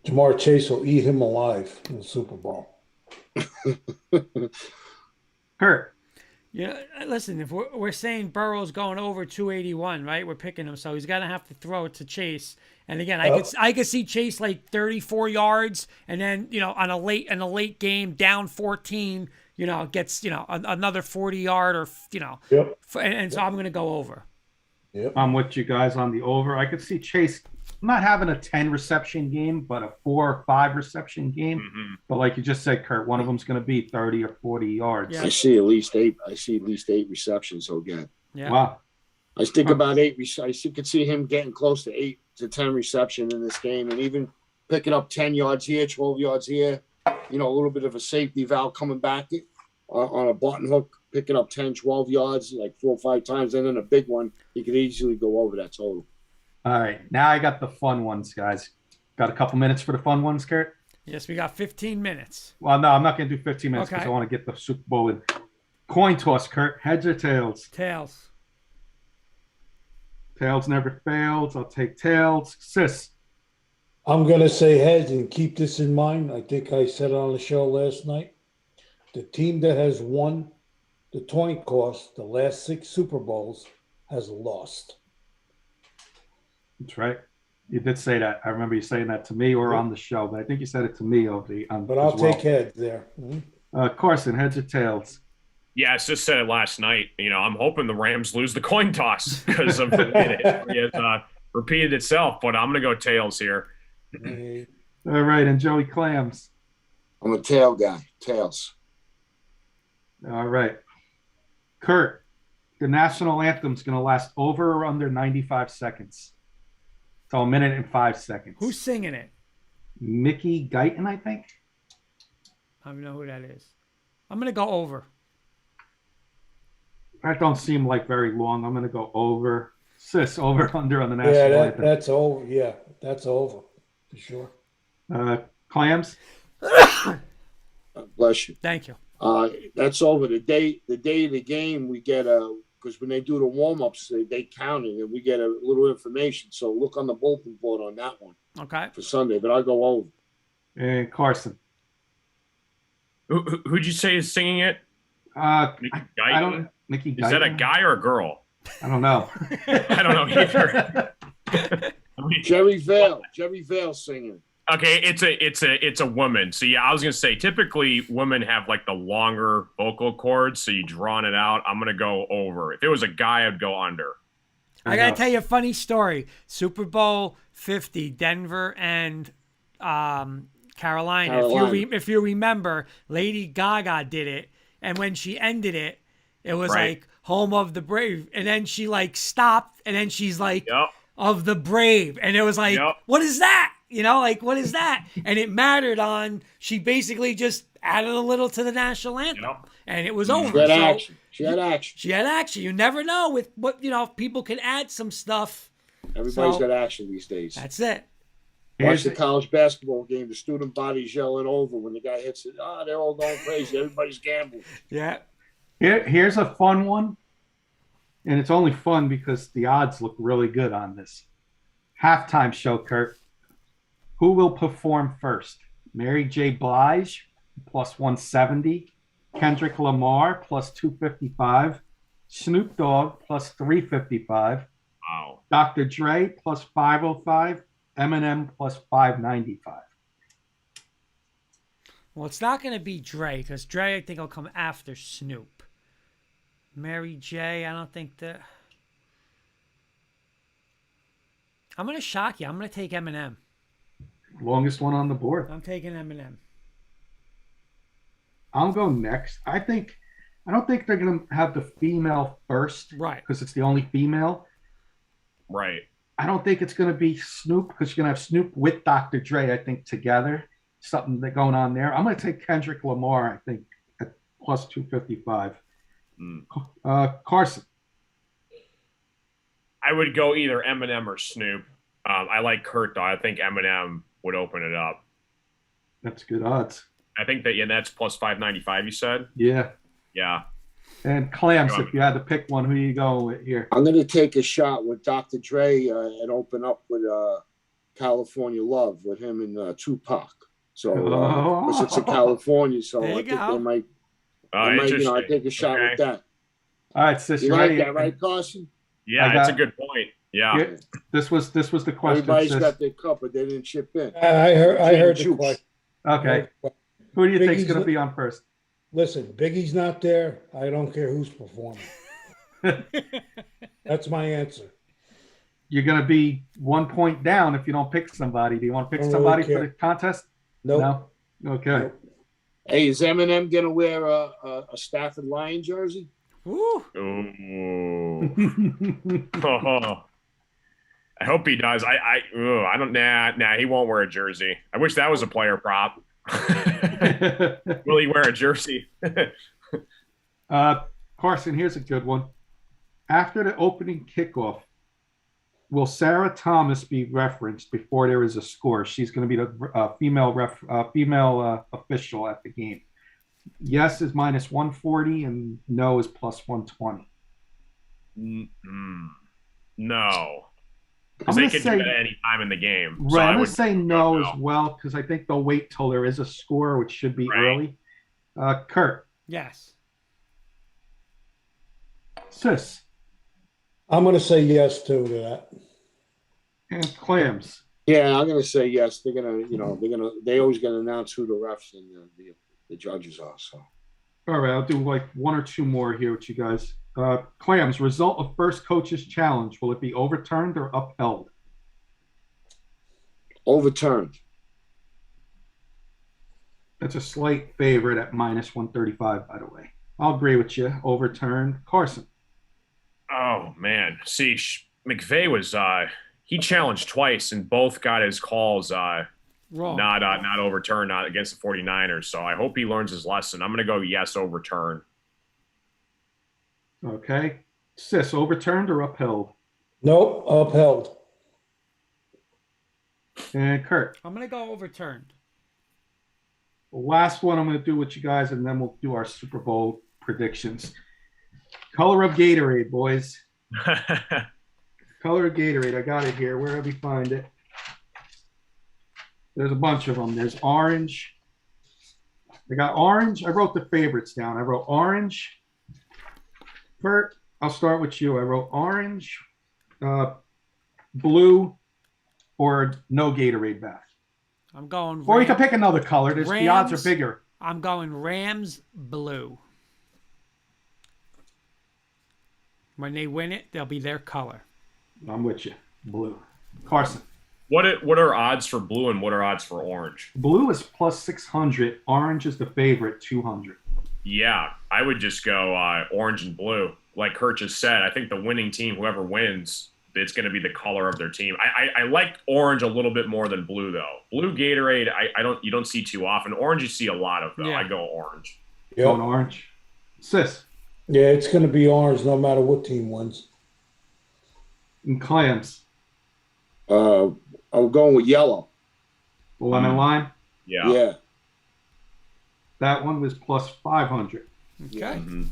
Jamar Chase will eat him alive in the Super Bowl. Kurt. Yeah, listen, if we're saying Burrow's going over 281, right? We're picking him, so he's going to have to throw it to Chase. And again, I could see Chase like 34 yards, and then on a late game down 14, gets another 40-yard or Yep. and so I'm going to go over. Yep. I'm with you guys on the over. I could see Chase not having a 10 reception game, but a 4 or 5 reception game. Mm-hmm. But like you just said, Kurt, one of them's going to be 30 or 40 yards. Yeah. I see at least 8 receptions he'll get. Yeah. Wow. I think about 8. I could see him getting close to 8 to 10 reception in this game, and even picking up 10 yards here, 12 yards here. A little bit of a safety valve coming back on a button hook, picking up 10, 12 yards like 4 or 5 times, and then a big one. He could easily go over that total. All right. Now I got the fun ones, guys. Got a couple minutes for the fun ones, Kurt? Yes, we got 15 minutes. Well, no, I'm not going to do 15 minutes because Okay. I want to get the Super Bowl in. Coin toss, Kurt. Heads or tails? Tails. Tails never fails. I'll take tails. Sis. I'm gonna say heads and keep this in mind. I think I said it on the show last night. The team that has won the coin toss the last 6 Super Bowls has lost. That's right. You did say that. I remember you saying that to me or on the show, but I think you said it to me But I'll take heads there. Carson, heads or tails? Yeah, I just said it last night. I'm hoping the Rams lose the coin toss because of it has repeated itself. But I'm going to go tails here. All right, and Joey Clams. I'm a tail guy. Tails. All right. Kurt, the national anthem's going to last over or under 95 seconds. So 1 minute and 5 seconds. Who's singing it? Mickey Guyton, I think. I don't know who that is. I'm going to go over. That don't seem like very long. I'm going to go over. Sis, over, under on the national anthem. That's over. Yeah, that's over for sure. Clams? Bless you. Thank you. That's over. The day of the game, we get because when they do the warm-ups, they count it, and we get a little information. So look on the bulletin board on that one Okay. for Sunday, but I'll go over. And Carson? Who'd you say is singing it? Mickey Guyton. Is that a guy or a girl? I don't know. I don't know either. Jerry Vale singing. Okay, it's a woman. So yeah, I was gonna say typically women have like the longer vocal cords, so you drawing it out. I'm gonna go over. If it was a guy, I'd go under. I got to tell you a funny story. Super Bowl 50, Denver and Carolina. If you remember, Lady Gaga did it, and when she ended it, it was like home of the brave, and then she like stopped, and then she's like of the brave, and it was like what is that? What is that? And it mattered on. She basically just added a little to the national anthem, and it was over. She had action. She had action. You never know with what people can add some stuff. Everybody's got action these days. That's it. Watch the college basketball game. The student body's yelling over when the guy hits it. They're all going crazy. Everybody's gambling. Yeah. Here's a fun one, and it's only fun because the odds look really good on this. Halftime show, Kurt. Who will perform first? Mary J. Blige, plus 170. Kendrick Lamar, plus 255. Snoop Dogg, plus 355. Wow. Dr. Dre, plus 505. Eminem, plus 595. Well, it's not going to be Dre, because Dre, I think, will come after Snoop. Mary J., I don't think that... I'm going to shock you. I'm going to take Eminem. Longest one on the board. I'm taking Eminem. I'll go next. I don't think they're going to have the female first. Right. Because it's the only female. Right. I don't think it's going to be Snoop because you're going to have Snoop with Dr. Dre, I think, together. Something that going on there. I'm going to take Kendrick Lamar, I think, at plus 255. Carson. I would go either Eminem or Snoop. I like Kurt, though. I think Eminem would open it up. That's good odds. I think that's plus 595, you said? Yeah. Yeah. And Clams, if you had to pick one, who you go with here? I'm going to take a shot with Dr. Dre and open up with California Love with him and Tupac. So because it's in California, so I think they might, I take a shot with that. All right, sis, you like ready? That, right, Carson? Yeah, that's a good point. Yeah. This was the question. Everybody's sis. got their cup, but they didn't chip in. I heard the question. Okay. Who do you think is going to be on first? Listen, Biggie's not there. I don't care who's performing. That's my answer. You're going to be 1 point down if you don't pick somebody. Do you want to pick somebody for the contest? Nope. No? Okay. Nope. Hey, is Eminem going to wear a Stafford Lion jersey? Ooh. Oh. I hope he does. I don't. Nah. He won't wear a jersey. I wish that was a player prop. Will he wear a jersey? Carson, here's a good one. After the opening kickoff, will Sarah Thomas be referenced before there is a score? She's going to be the female official at the game. Yes is minus 140 and no is plus 120. No. I'm Because they gonna could say- do that at any time in the game. So Right, I I'm going would to say go no as well because I think they'll wait till there is a score, which should be Right. early. Kurt, Yes. Sis, I'm going to say yes too to that. and Clams. Yeah, I'm gonna say yes. They're gonna, they always gonna announce who the refs and the judges are. So All right, I'll do like one or two more here with you guys. Clams, result of first coach's challenge. Will it be overturned or upheld? overturned. That's a slight favorite at minus 135, by the way. I'll agree with you. Overturned. Carson. Oh, man. See, McVay was he challenged twice and both got his calls Wrong. not overturned, not against the 49ers. So I hope he learns his lesson. I'm going to go yes, overturn. Okay. Sis, overturned or upheld? Nope, upheld. And Kurt. I'm going to go overturned. The last one I'm going to do with you guys, and then we'll do our Super Bowl predictions. Color of Gatorade, boys. Color of Gatorade. I got it here. Where did we find it? There's a bunch of them. There's orange. I got orange. I wrote the favorites down. I wrote orange. Kurt, I'll start with you. I wrote orange, blue, or no Gatorade bath. I'm going Or you can pick another color. The odds are bigger. I'm going Rams blue. When they win it, they'll be their color. I'm with you. Blue. Carson. What are odds for blue and what are odds for orange? Blue is plus 600. Orange is the favorite, 200. Yeah, I would just go orange and blue. Like Kurt just said, I think the winning team, whoever wins, it's going to be the color of their team. I like orange a little bit more than blue though. Blue Gatorade, you don't see too often. Orange you see a lot of though. Yeah. I go orange. Going Yep. orange. Sis. Yeah, it's going to be orange no matter what team wins. And Clams. I'm going with yellow. Lemon lime. Yeah. Yeah. That one was plus 500. Okay. Mhm.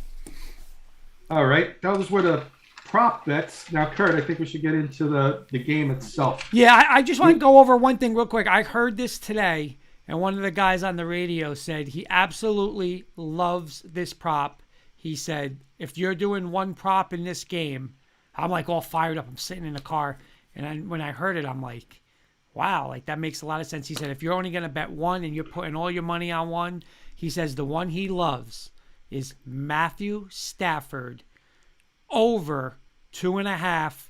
All right. Those were the prop bets. Now, Kurt, I think we should get into the game itself. Yeah, I just want to go over one thing real quick. I heard this today, and one of the guys on the radio said he absolutely loves this prop. He said, if you're doing one prop in this game, I'm like all fired up. I'm sitting in the car, and when I heard it, I'm like, wow, like that makes a lot of sense. He said, if you're only going to bet one and you're putting all your money on one, he says the one he loves is Matthew Stafford over 2.5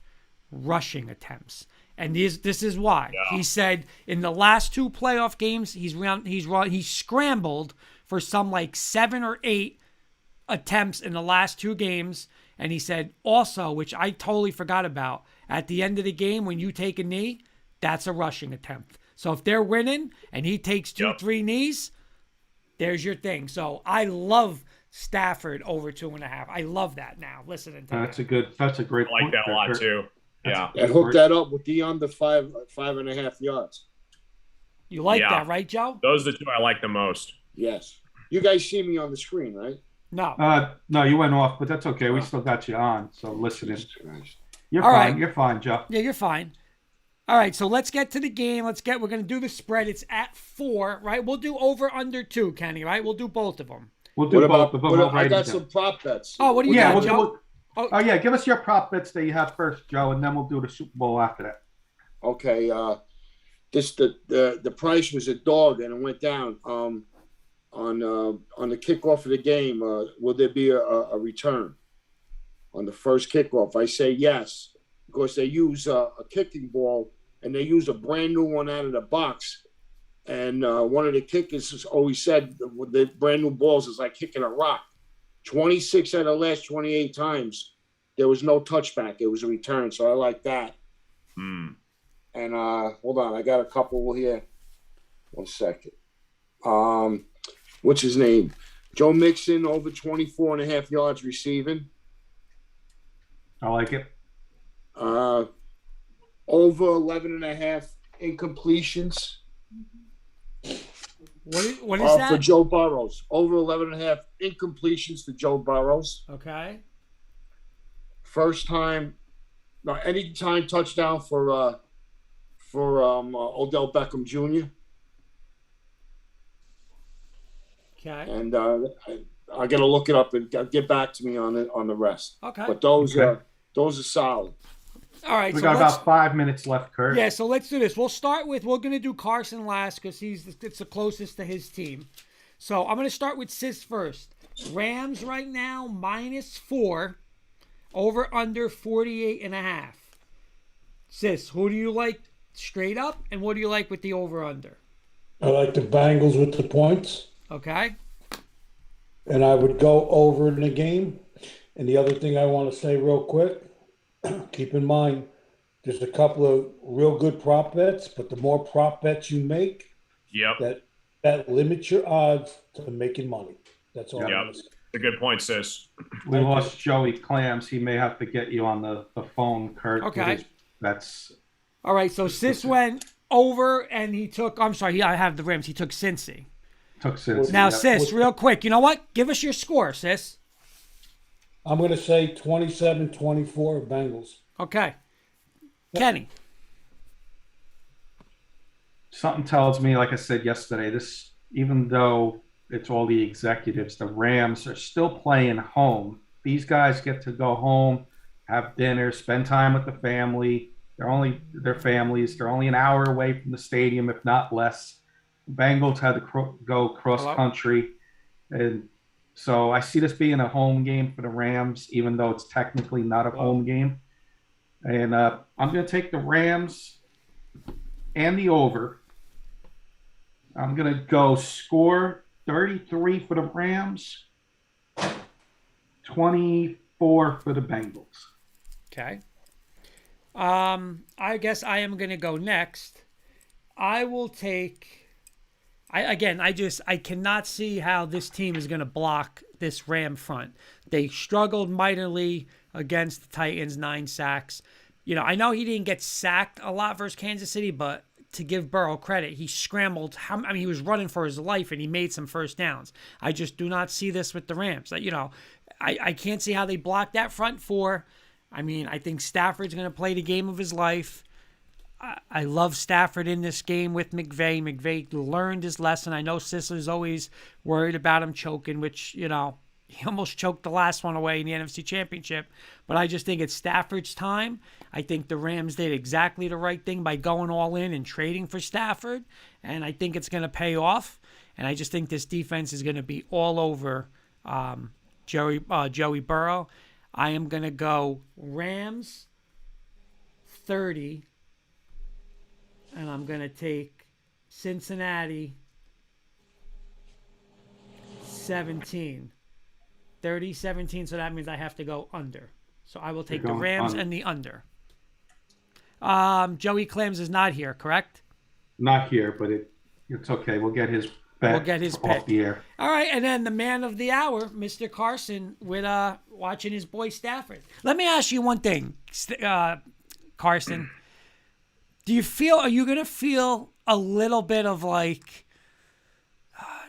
rushing attempts. And this is why. Yeah. He said in the last two playoff games, he's scrambled for some like 7 or 8 attempts in the last 2 games. And he said also, which I totally forgot about, at the end of the game when you take a knee, that's a rushing attempt. So if they're winning and he takes 2-3 knees, there's your thing. So I love Stafford over 2.5. I love that now. Listening to That's that. a great I like point that a there, lot Kurt. too. Yeah. And hook that up with the under 5.5 yards. You like Yeah. that, right, Joe? Those are the two I like the most. Yes. You guys see me on the screen, right? No. No, you went off, but that's okay. We still got you on. So listening. You're All fine. right. You're fine, Joe. Yeah, you're fine. All right, so let's get to the game. We're going to do the spread. It's at 4, right? We'll do over under 2, Kenny, right? We'll do both of them. We'll do What both about? of them. We'll I write got it some down. prop bets. Oh, what do you Yeah, got, we'll Joe? oh, yeah. Give us your prop bets that you have first, Joe, and then we'll do the Super Bowl after that. Okay. The price was a dog, and it went down. On the kickoff of the game, will there be a return on the first kickoff? I say yes, because they use a kicking ball, and they use a brand new one out of the box. And one of the kickers has always said the brand new balls is like kicking a rock. 26 out of the last 28 times, there was no touchback. It was a return, so I like that. Hmm. And hold on, I got a couple here. 1 second. What's his name? Joe Mixon over 24.5 yards receiving. I like it. over 11.5 incompletions What is that? for Joe Burrows. Over 11.5 incompletions for Joe Burrows. Okay. First time, no, anytime touchdown for Odell Beckham Jr. Okay. And I got to look it up and get back to me on the rest. Okay. But those Okay. are solid. All right. We So got let's, about 5 minutes left, Kurt. yeah. So let's do this. We're going to do Carson last because it's the closest to his team. So I'm going to start with Sis first. Rams right now -4, over under 48.5. Sis, who do you like straight up, and what do you like with the over under? I like the Bengals with the points, Okay. and I would go over in the game. And the other thing I want to say real quick, keep in mind, there's a couple of real good prop bets, but the more prop bets you make, Yep. that limits your odds to making money. That's all. Yep. I'm gonna say. A good point, sis. We lost Joey Clams. He may have to get you on the phone, Kurt. Okay. That's All right. So Sis went over, and he took. I'm sorry. I have the Rams. He took Cincy. took Cincy. Now, Yep. Sis, real quick. You know what? Give us your score, Sis. I'm going to say 27-24 Bengals. Okay. Kenny. Something tells me, like I said yesterday, this, even though it's all the executives, the Rams are still playing home. These guys get to go home, have dinner, spend time with the family. Their families. They're only an hour away from the stadium, if not less. Bengals had to go cross country, and so I see this being a home game for the Rams, even though it's technically not a home game. And I'm going to take the Rams and the over. I'm going to go score 33 for the Rams, 24 for the Bengals. Okay. I guess I am going to go next. I will take. I cannot see how this team is going to block this Ram front. They struggled mightily against the Titans, 9 sacks. You know, I know he didn't get sacked a lot versus Kansas City, but to give Burrow credit, he scrambled. He was running for his life, and he made some first downs. I just do not see this with the Rams. You know, I can't see how they block that front four. I mean, I think Stafford's going to play the game of his life. I love Stafford in this game with McVay. McVay learned his lesson. I know Sisler's always worried about him choking, which, you know, he almost choked the last one away in the NFC Championship. But I just think it's Stafford's time. I think the Rams did exactly the right thing by going all in and trading for Stafford. And I think it's going to pay off. And I just think this defense is going to be all over Joey Burrow. I am going to go Rams 30. And I'm going to take Cincinnati 17. 30-17, so that means I have to go under. So I will take the Rams and the under. Joey Clams is not here, correct? Not here, but it's okay. We'll get his bet off pick. The air. All right, and then the man of the hour, Mr. Carson, with watching his boy Stafford. Let me ask you one thing, Carson. Are you going to feel a little bit of like,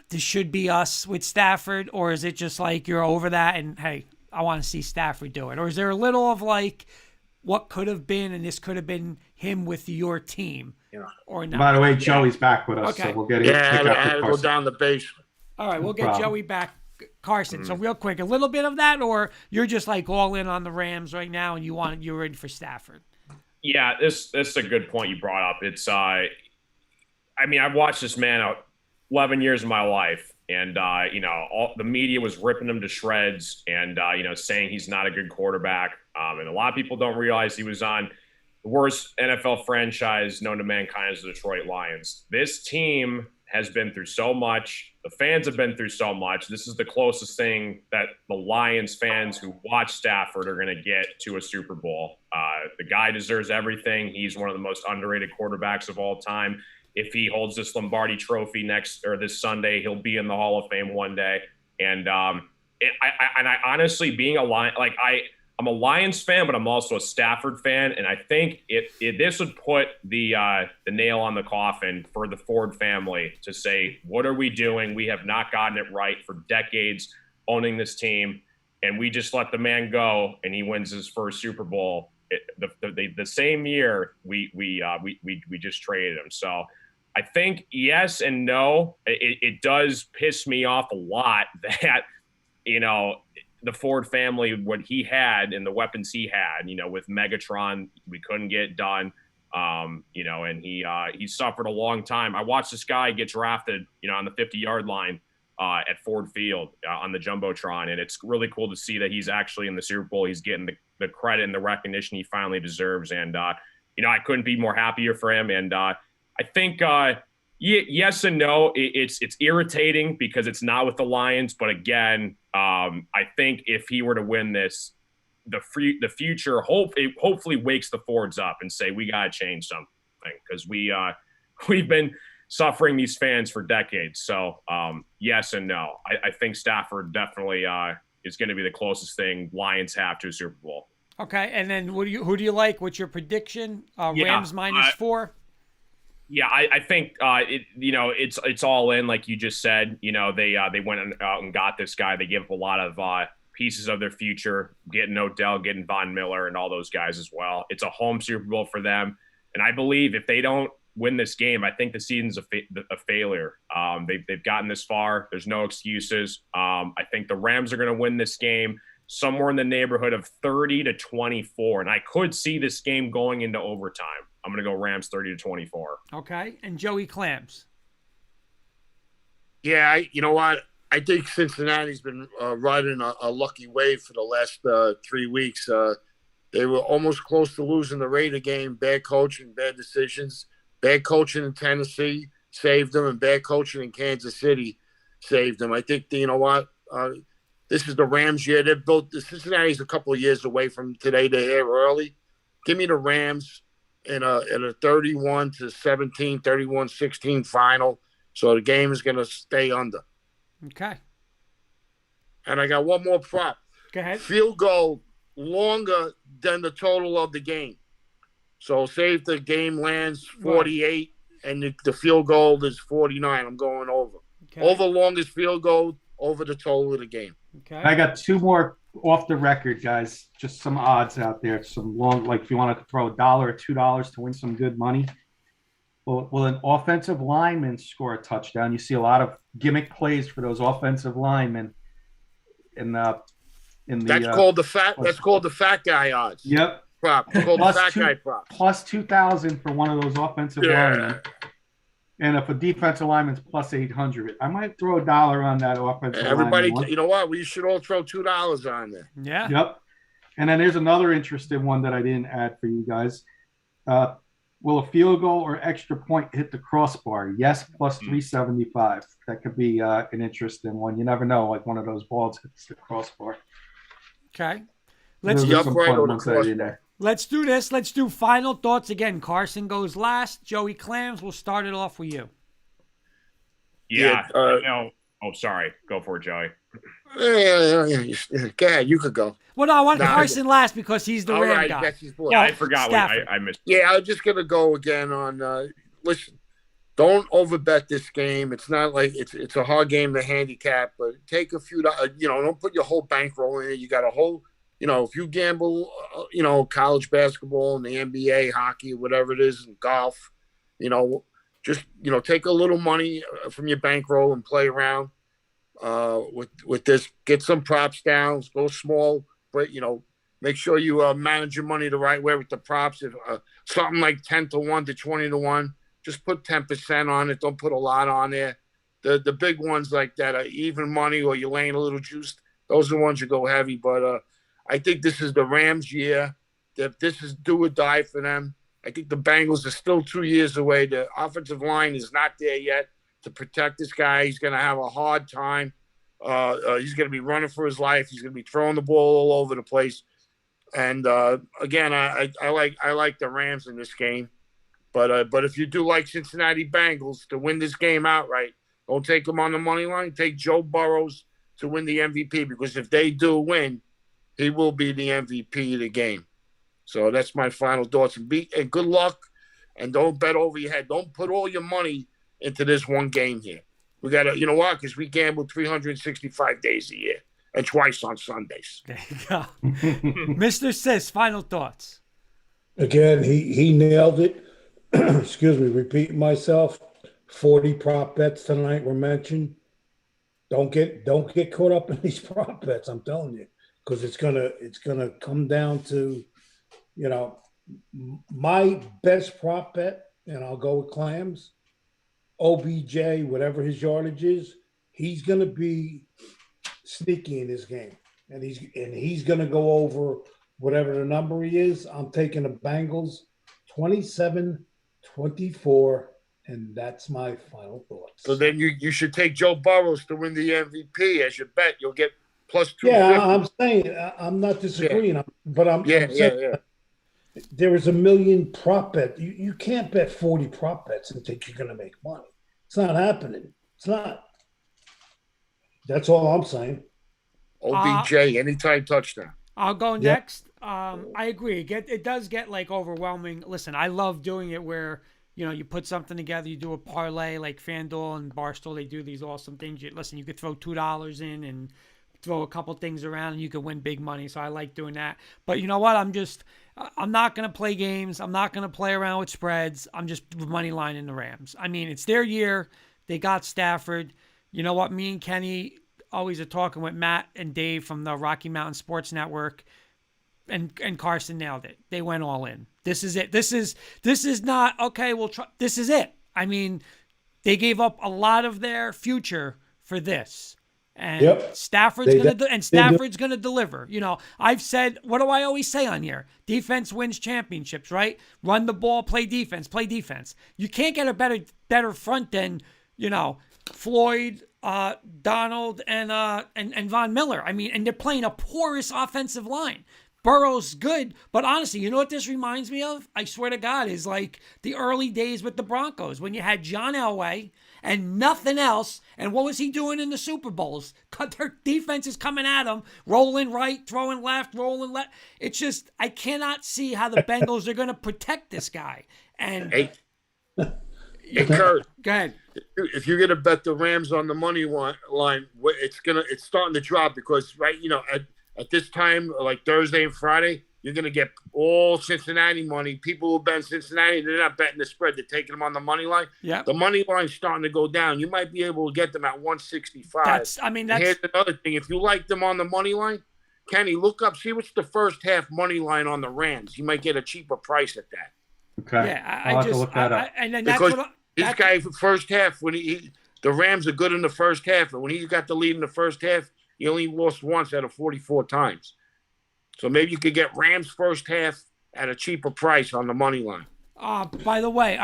this should be us with Stafford, or is it just like you're over that and, hey, I want to see Stafford do it? Or is there a little of like what could have been, and this could have been him with your team? Yeah. Or not? By the way, Joey's back with us, Okay. so we'll get Yeah, it. I had to go down the basement. All right, we'll get problem. Joey back. Carson, so real quick, a little bit of that, or you're just like all in on the Rams right now and you're ready for Stafford? Yeah, this is a good point you brought up. It's I mean, I've watched this man out 11 years of my life, and you know, all the media was ripping him to shreds, and you know, saying he's not a good quarterback. And a lot of people don't realize he was on the worst NFL franchise known to mankind as the Detroit Lions. This team has been through so much. The fans have been through so much. This is the closest thing that the Lions fans who watch Stafford are going to get to a Super Bowl. The guy deserves everything. He's one of the most underrated quarterbacks of all time. If he holds this Lombardi Trophy this Sunday, he'll be in the Hall of Fame one day. And I honestly, being a Lion, like I'm I'm a Lions fan, but I'm also a Stafford fan, and I think this would put the nail on the coffin for the Ford family to say, what are we doing? We have not gotten it right for decades owning this team, and we just let the man go, and he wins his first Super Bowl. The same year we just traded him. So I think yes and no. It does piss me off a lot that the Ford family, what he had and the weapons he had, with Megatron, we couldn't get it done. And he suffered a long time. I watched this guy get drafted, on the 50-yard line at Ford Field on the Jumbotron. And it's really cool to see that he's actually in the Super Bowl. He's getting the credit and the recognition he finally deserves. And, I couldn't be more happier for him. And I think yes and no. It's irritating because it's not with the Lions. But again, I think if he were to win this, the future hopefully wakes the Fords up and say we got to change something, because we've been suffering these fans for decades. So yes and no. I think Stafford definitely is going to be the closest thing Lions have to a Super Bowl. Okay, and then who do you like? What's your prediction? Rams -4. Yeah, I think it's all in, like you just said. They went out and got this guy. They gave up a lot of pieces of their future, getting Odell, getting Von Miller, and all those guys as well. It's a home Super Bowl for them, and I believe if they don't win this game, I think the season's a failure. They've gotten this far. There's no excuses. I think the Rams are going to win this game somewhere in the neighborhood of 30-24, and I could see this game going into overtime. I'm going to go Rams 30-24. Okay. And Joey Clams. Yeah, you know what? I think Cincinnati's been riding a lucky wave for the last 3 weeks. They were almost close to losing the Raider game. Bad coaching, bad decisions. Bad coaching in Tennessee saved them, and bad coaching in Kansas City saved them. I think, you know what? This is the Rams year. They're built. Cincinnati's a couple of years away from today. They're here early. Give me the Rams in a 31-17, 31-16 final. So the game is going to stay under. Okay. And I got one more prop. Go ahead. Field goal longer than the total of the game. So say if the game lands 48 and the field goal is 49, I'm going over. Okay. Over longest field goal, over the total of the game. Okay. I got two more off the record, guys. Just some odds out there. Some long, like if you wanted to throw $1 or $2 to win some good money. Will an offensive lineman score a touchdown? You see a lot of gimmick plays for those offensive linemen. That's called the fat guy odds. Yep. Prop. It's called the fat guy prop. Plus 2,000 for one of those offensive linemen. And if a defensive lineman's plus 800, I might throw $1 on that offensive lineman. Everybody, you know what? We should all throw $2 on there. Yeah. Yep. And then there's another interesting one that I didn't add for you guys. Will a field goal or extra point hit the crossbar? Yes, plus 375. That could be an interesting one. You never know, like one of those balls hits the crossbar. Okay. Let's do this. Let's do final thoughts again. Carson goes last. Joey Clams, we'll start it off with you. Yeah. Oh, sorry. Go for it, Joey. Yeah. Go ahead. You could go. Well, no, I want Carson last because he's the Ram guy. Yeah, I forgot what I missed. Yeah, I'm just going to go again on listen, don't overbet this game. It's not like it's a hard game to handicap, but take a few, don't put your whole bankroll in it. You got a whole, if you gamble, college basketball and the NBA, hockey, whatever it is, and golf, just, take a little money from your bankroll and play around with this. Get some props down, go small, but, make sure you manage your money the right way with the props. If something like 10-1 to 20-1, just put 10% on it. Don't put a lot on there. The big ones like that are even money or you're laying a little juice. Those are the ones you go heavy. But I think this is the Rams' year. This is do or die for them. I think the Bengals are still 2 years away. The offensive line is not there yet to protect this guy. He's going to have a hard time. He's going to be running for his life. He's going to be throwing the ball all over the place. And again, I like the Rams in this game. But if you do like Cincinnati Bengals to win this game outright, don't take them on the money line. Take Joe Burrows to win the MVP, because if they do win, he will be the MVP of the game. So that's my final thoughts. And good luck. And don't bet over your head. Don't put all your money into this one game here. We got to, you know what? Because we gamble 365 days a year and twice on Sundays. There you go. Mr. Sis, final thoughts. Again, he nailed it. Excuse me, repeating myself. 40 prop bets tonight were mentioned. Don't get caught up in these prop bets, I'm telling you, because it's gonna come down to, you know, my best prop bet, and I'll go with Clams. OBJ, whatever his yardage is, he's gonna be sneaky in this game, and he's gonna go over whatever the number he is. I'm taking the Bengals 27-24, and that's my final thoughts. So then you should take Joe Burrows to win the MVP as your bet. You'll get plus 250. Yeah, I'm saying I'm not disagreeing, but I'm saying there is a million prop bet. You can't bet 40 prop bets and think you're going to make money. It's not happening. It's not. That's all I'm saying. OBJ, anytime touchdown. I'll go next. I agree. It does get like overwhelming. Listen, I love doing it where, you know, you put something together, you do a parlay like FanDuel and Barstool. They do these awesome things. You could throw $2 in and throw a couple things around and you could win big money. So I like doing that. But you know what? I'm not going to play games. I'm not going to play around with spreads. I'm just money lining the Rams. I mean, it's their year. They got Stafford. You know what? Me and Kenny always are talking with Matt and Dave from the Rocky Mountain Sports Network. And Carson nailed it. They went all in. This is it. This is not, okay, we'll try. This is it. I mean, they gave up a lot of their future for this. And Stafford's gonna deliver. You know, I've said, what do I always say on here? Defense wins championships, right? Run the ball, play defense, play defense. You can't get a better front than, you know, Floyd, Donald, and Von Miller. I mean, and they're playing a porous offensive line. Burrow's good, but honestly, you know what this reminds me of? I swear to God, is like the early days with the Broncos when you had John Elway and nothing else. And what was he doing in the Super Bowls? Their defense is coming at him, rolling right, throwing left, rolling left. It's just, I cannot see how the Bengals are going to protect this guy. And hey, Kurt, go ahead. If you're going to bet the Rams on the money line, it's starting to drop because at this time, like Thursday and Friday, you're going to get all Cincinnati money. People who bet Cincinnati, they're not betting the spread. They're taking them on the money line. Yeah. The money line's starting to go down. You might be able to get them at 165. That's Here's another thing. If you like them on the money line, Kenny, look up, see what's the first half money line on the Rams. You might get a cheaper price at that. Okay. Yeah, I'll have to look that up. And then that's because what this guy, first half, when the Rams are good in the first half, and when he got the lead in the first half, he only lost once out of 44 times. So maybe you could get Rams first half at a cheaper price on the money line. By the way,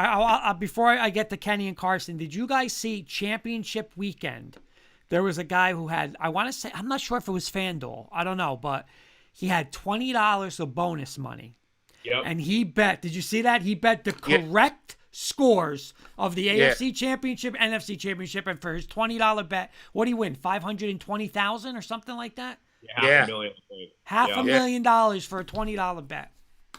before I get to Kenny and Carson, did you guys see Championship Weekend? There was a guy who had, I want to say, I'm not sure if it was FanDuel. I don't know, but he had $20 of bonus money. Yep. And he bet, did you see that? He bet the correct scores of the AFC Championship, NFC Championship, and for his $20 bet, what did he win? $520,000 or something like that? Yeah, $500,000. $500,000 for a $20 bet.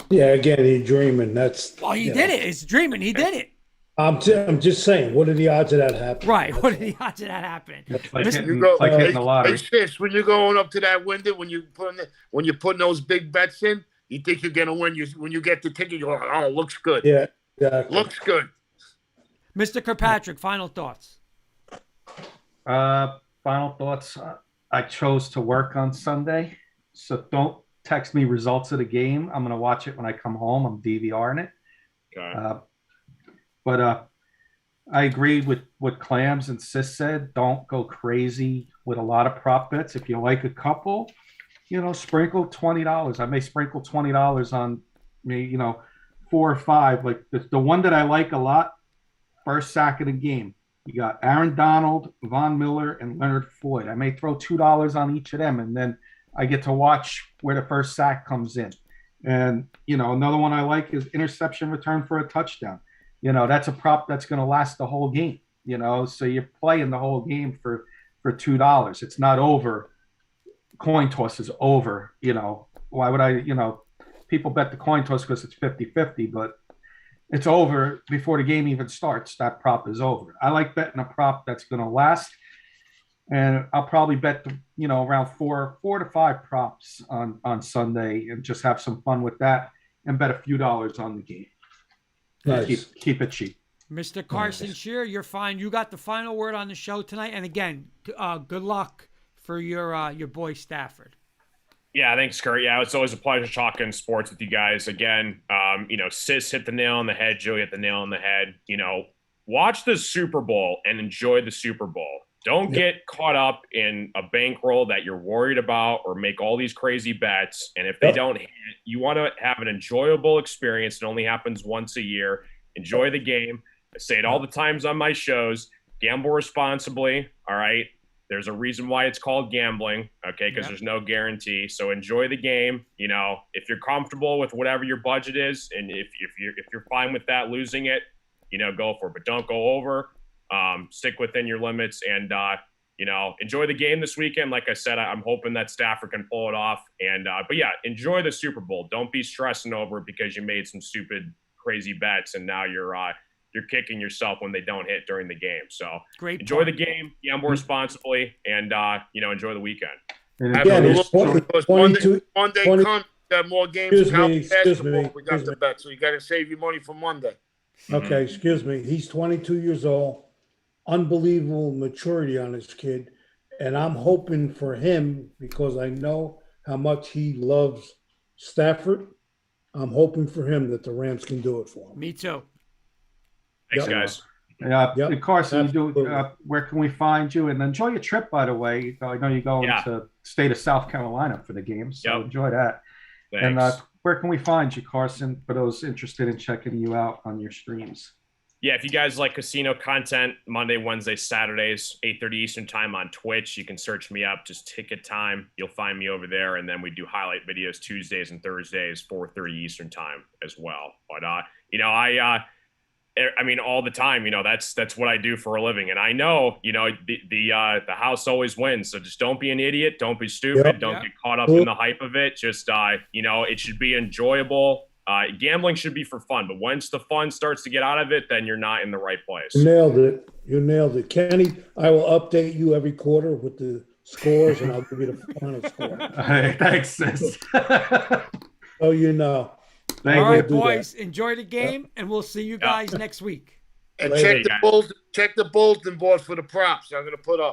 Yeah, again, he's dreaming. He did it. It's dreaming. He did it. I'm just saying, what are the odds of that happening? Right. What are the odds of that happening? Like hitting the lottery. Sis, when you're going up to that window, when you're putting those big bets in, you think you're gonna win. When you get the ticket, you go, "Oh, it looks good." Yeah, exactly. Looks good. Mr. Kirkpatrick, final thoughts. Final thoughts. I chose to work on Sunday, so don't text me results of the game. I'm going to watch it when I come home. I'm DVRing it. Okay. But I agree with what Clams and Sis said. Don't go crazy with a lot of prop bets. If you like a couple, sprinkle $20. I may sprinkle $20 on me, 4 or 5. Like the one that I like a lot, first sack of the game. You got Aaron Donald, Von Miller, and Leonard Floyd. I may throw $2 on each of them, and then I get to watch where the first sack comes in. And, another one I like is interception return for a touchdown. That's a prop that's going to last the whole game, so you're playing the whole game for $2. It's not over coin toss is over. Why would I, people bet the coin toss because it's 50-50, but it's over before the game even starts. That prop is over. I like betting a prop that's going to last. And I'll probably bet, around four to five props on Sunday and just have some fun with that and bet a few dollars on the game. Nice. Keep it cheap. Mr. Carson Shear, you're fine. You got the final word on the show tonight. And again, good luck for your boy Stafford. Yeah, thanks, Kurt. Yeah, it's always a pleasure talking sports with you guys. Again, Sis hit the nail on the head. Joey hit the nail on the head. Watch the Super Bowl and enjoy the Super Bowl. Don't get caught up in a bankroll that you're worried about or make all these crazy bets. And if they don't hit, you want to have an enjoyable experience. It only happens once a year. Enjoy the game. I say it all the times on my shows. Gamble responsibly, all right? There's a reason why it's called gambling, okay, because there's no guarantee. So enjoy the game. If you're comfortable with whatever your budget is, and if you're fine with that, losing it, go for it. But don't go over. Stick within your limits, and enjoy the game this weekend. Like I said, I'm hoping that Stafford can pull it off. And but yeah, enjoy the Super Bowl. Don't be stressing over it because you made some stupid, crazy bets, and now you're kicking yourself when they don't hit during the game. So enjoy the game, gamble responsibly, and enjoy the weekend. Again, it's 22. Monday comes, got more games. We got the bet, so you got to save your money for Monday. Okay, excuse me. He's 22 years old. Unbelievable maturity on this kid. And I'm hoping for him, because I know how much he loves Stafford. I'm hoping for him that the Rams can do it for him. Me too. Thanks, guys. Yeah, Carson, where can we find you? And enjoy your trip, by the way. I know you're going to state of South Carolina for the game, so enjoy that. Thanks. And where can we find you, Carson, for those interested in checking you out on your streams? Yeah, if you guys like casino content, Monday, Wednesday, Saturdays, 8:30 Eastern time on Twitch, you can search me up, just Ticket Time. You'll find me over there. And then we do highlight videos Tuesdays and Thursdays, 4:30 Eastern time as well. But, I mean, all the time, that's what I do for a living. And I know, the house always wins. So just don't be an idiot. Don't be stupid. Don't get caught up in the hype of it. Just, it should be enjoyable. Gambling should be for fun. But once the fun starts to get out of it, then you're not in the right place. You nailed it. Kenny, I will update you every quarter with the scores, and I'll give you the final score. Hey, thanks, sis. So you know. All right, boys, enjoy the game, and we'll see you guys next week. And check the bulletin board for the props. I'm going to put up.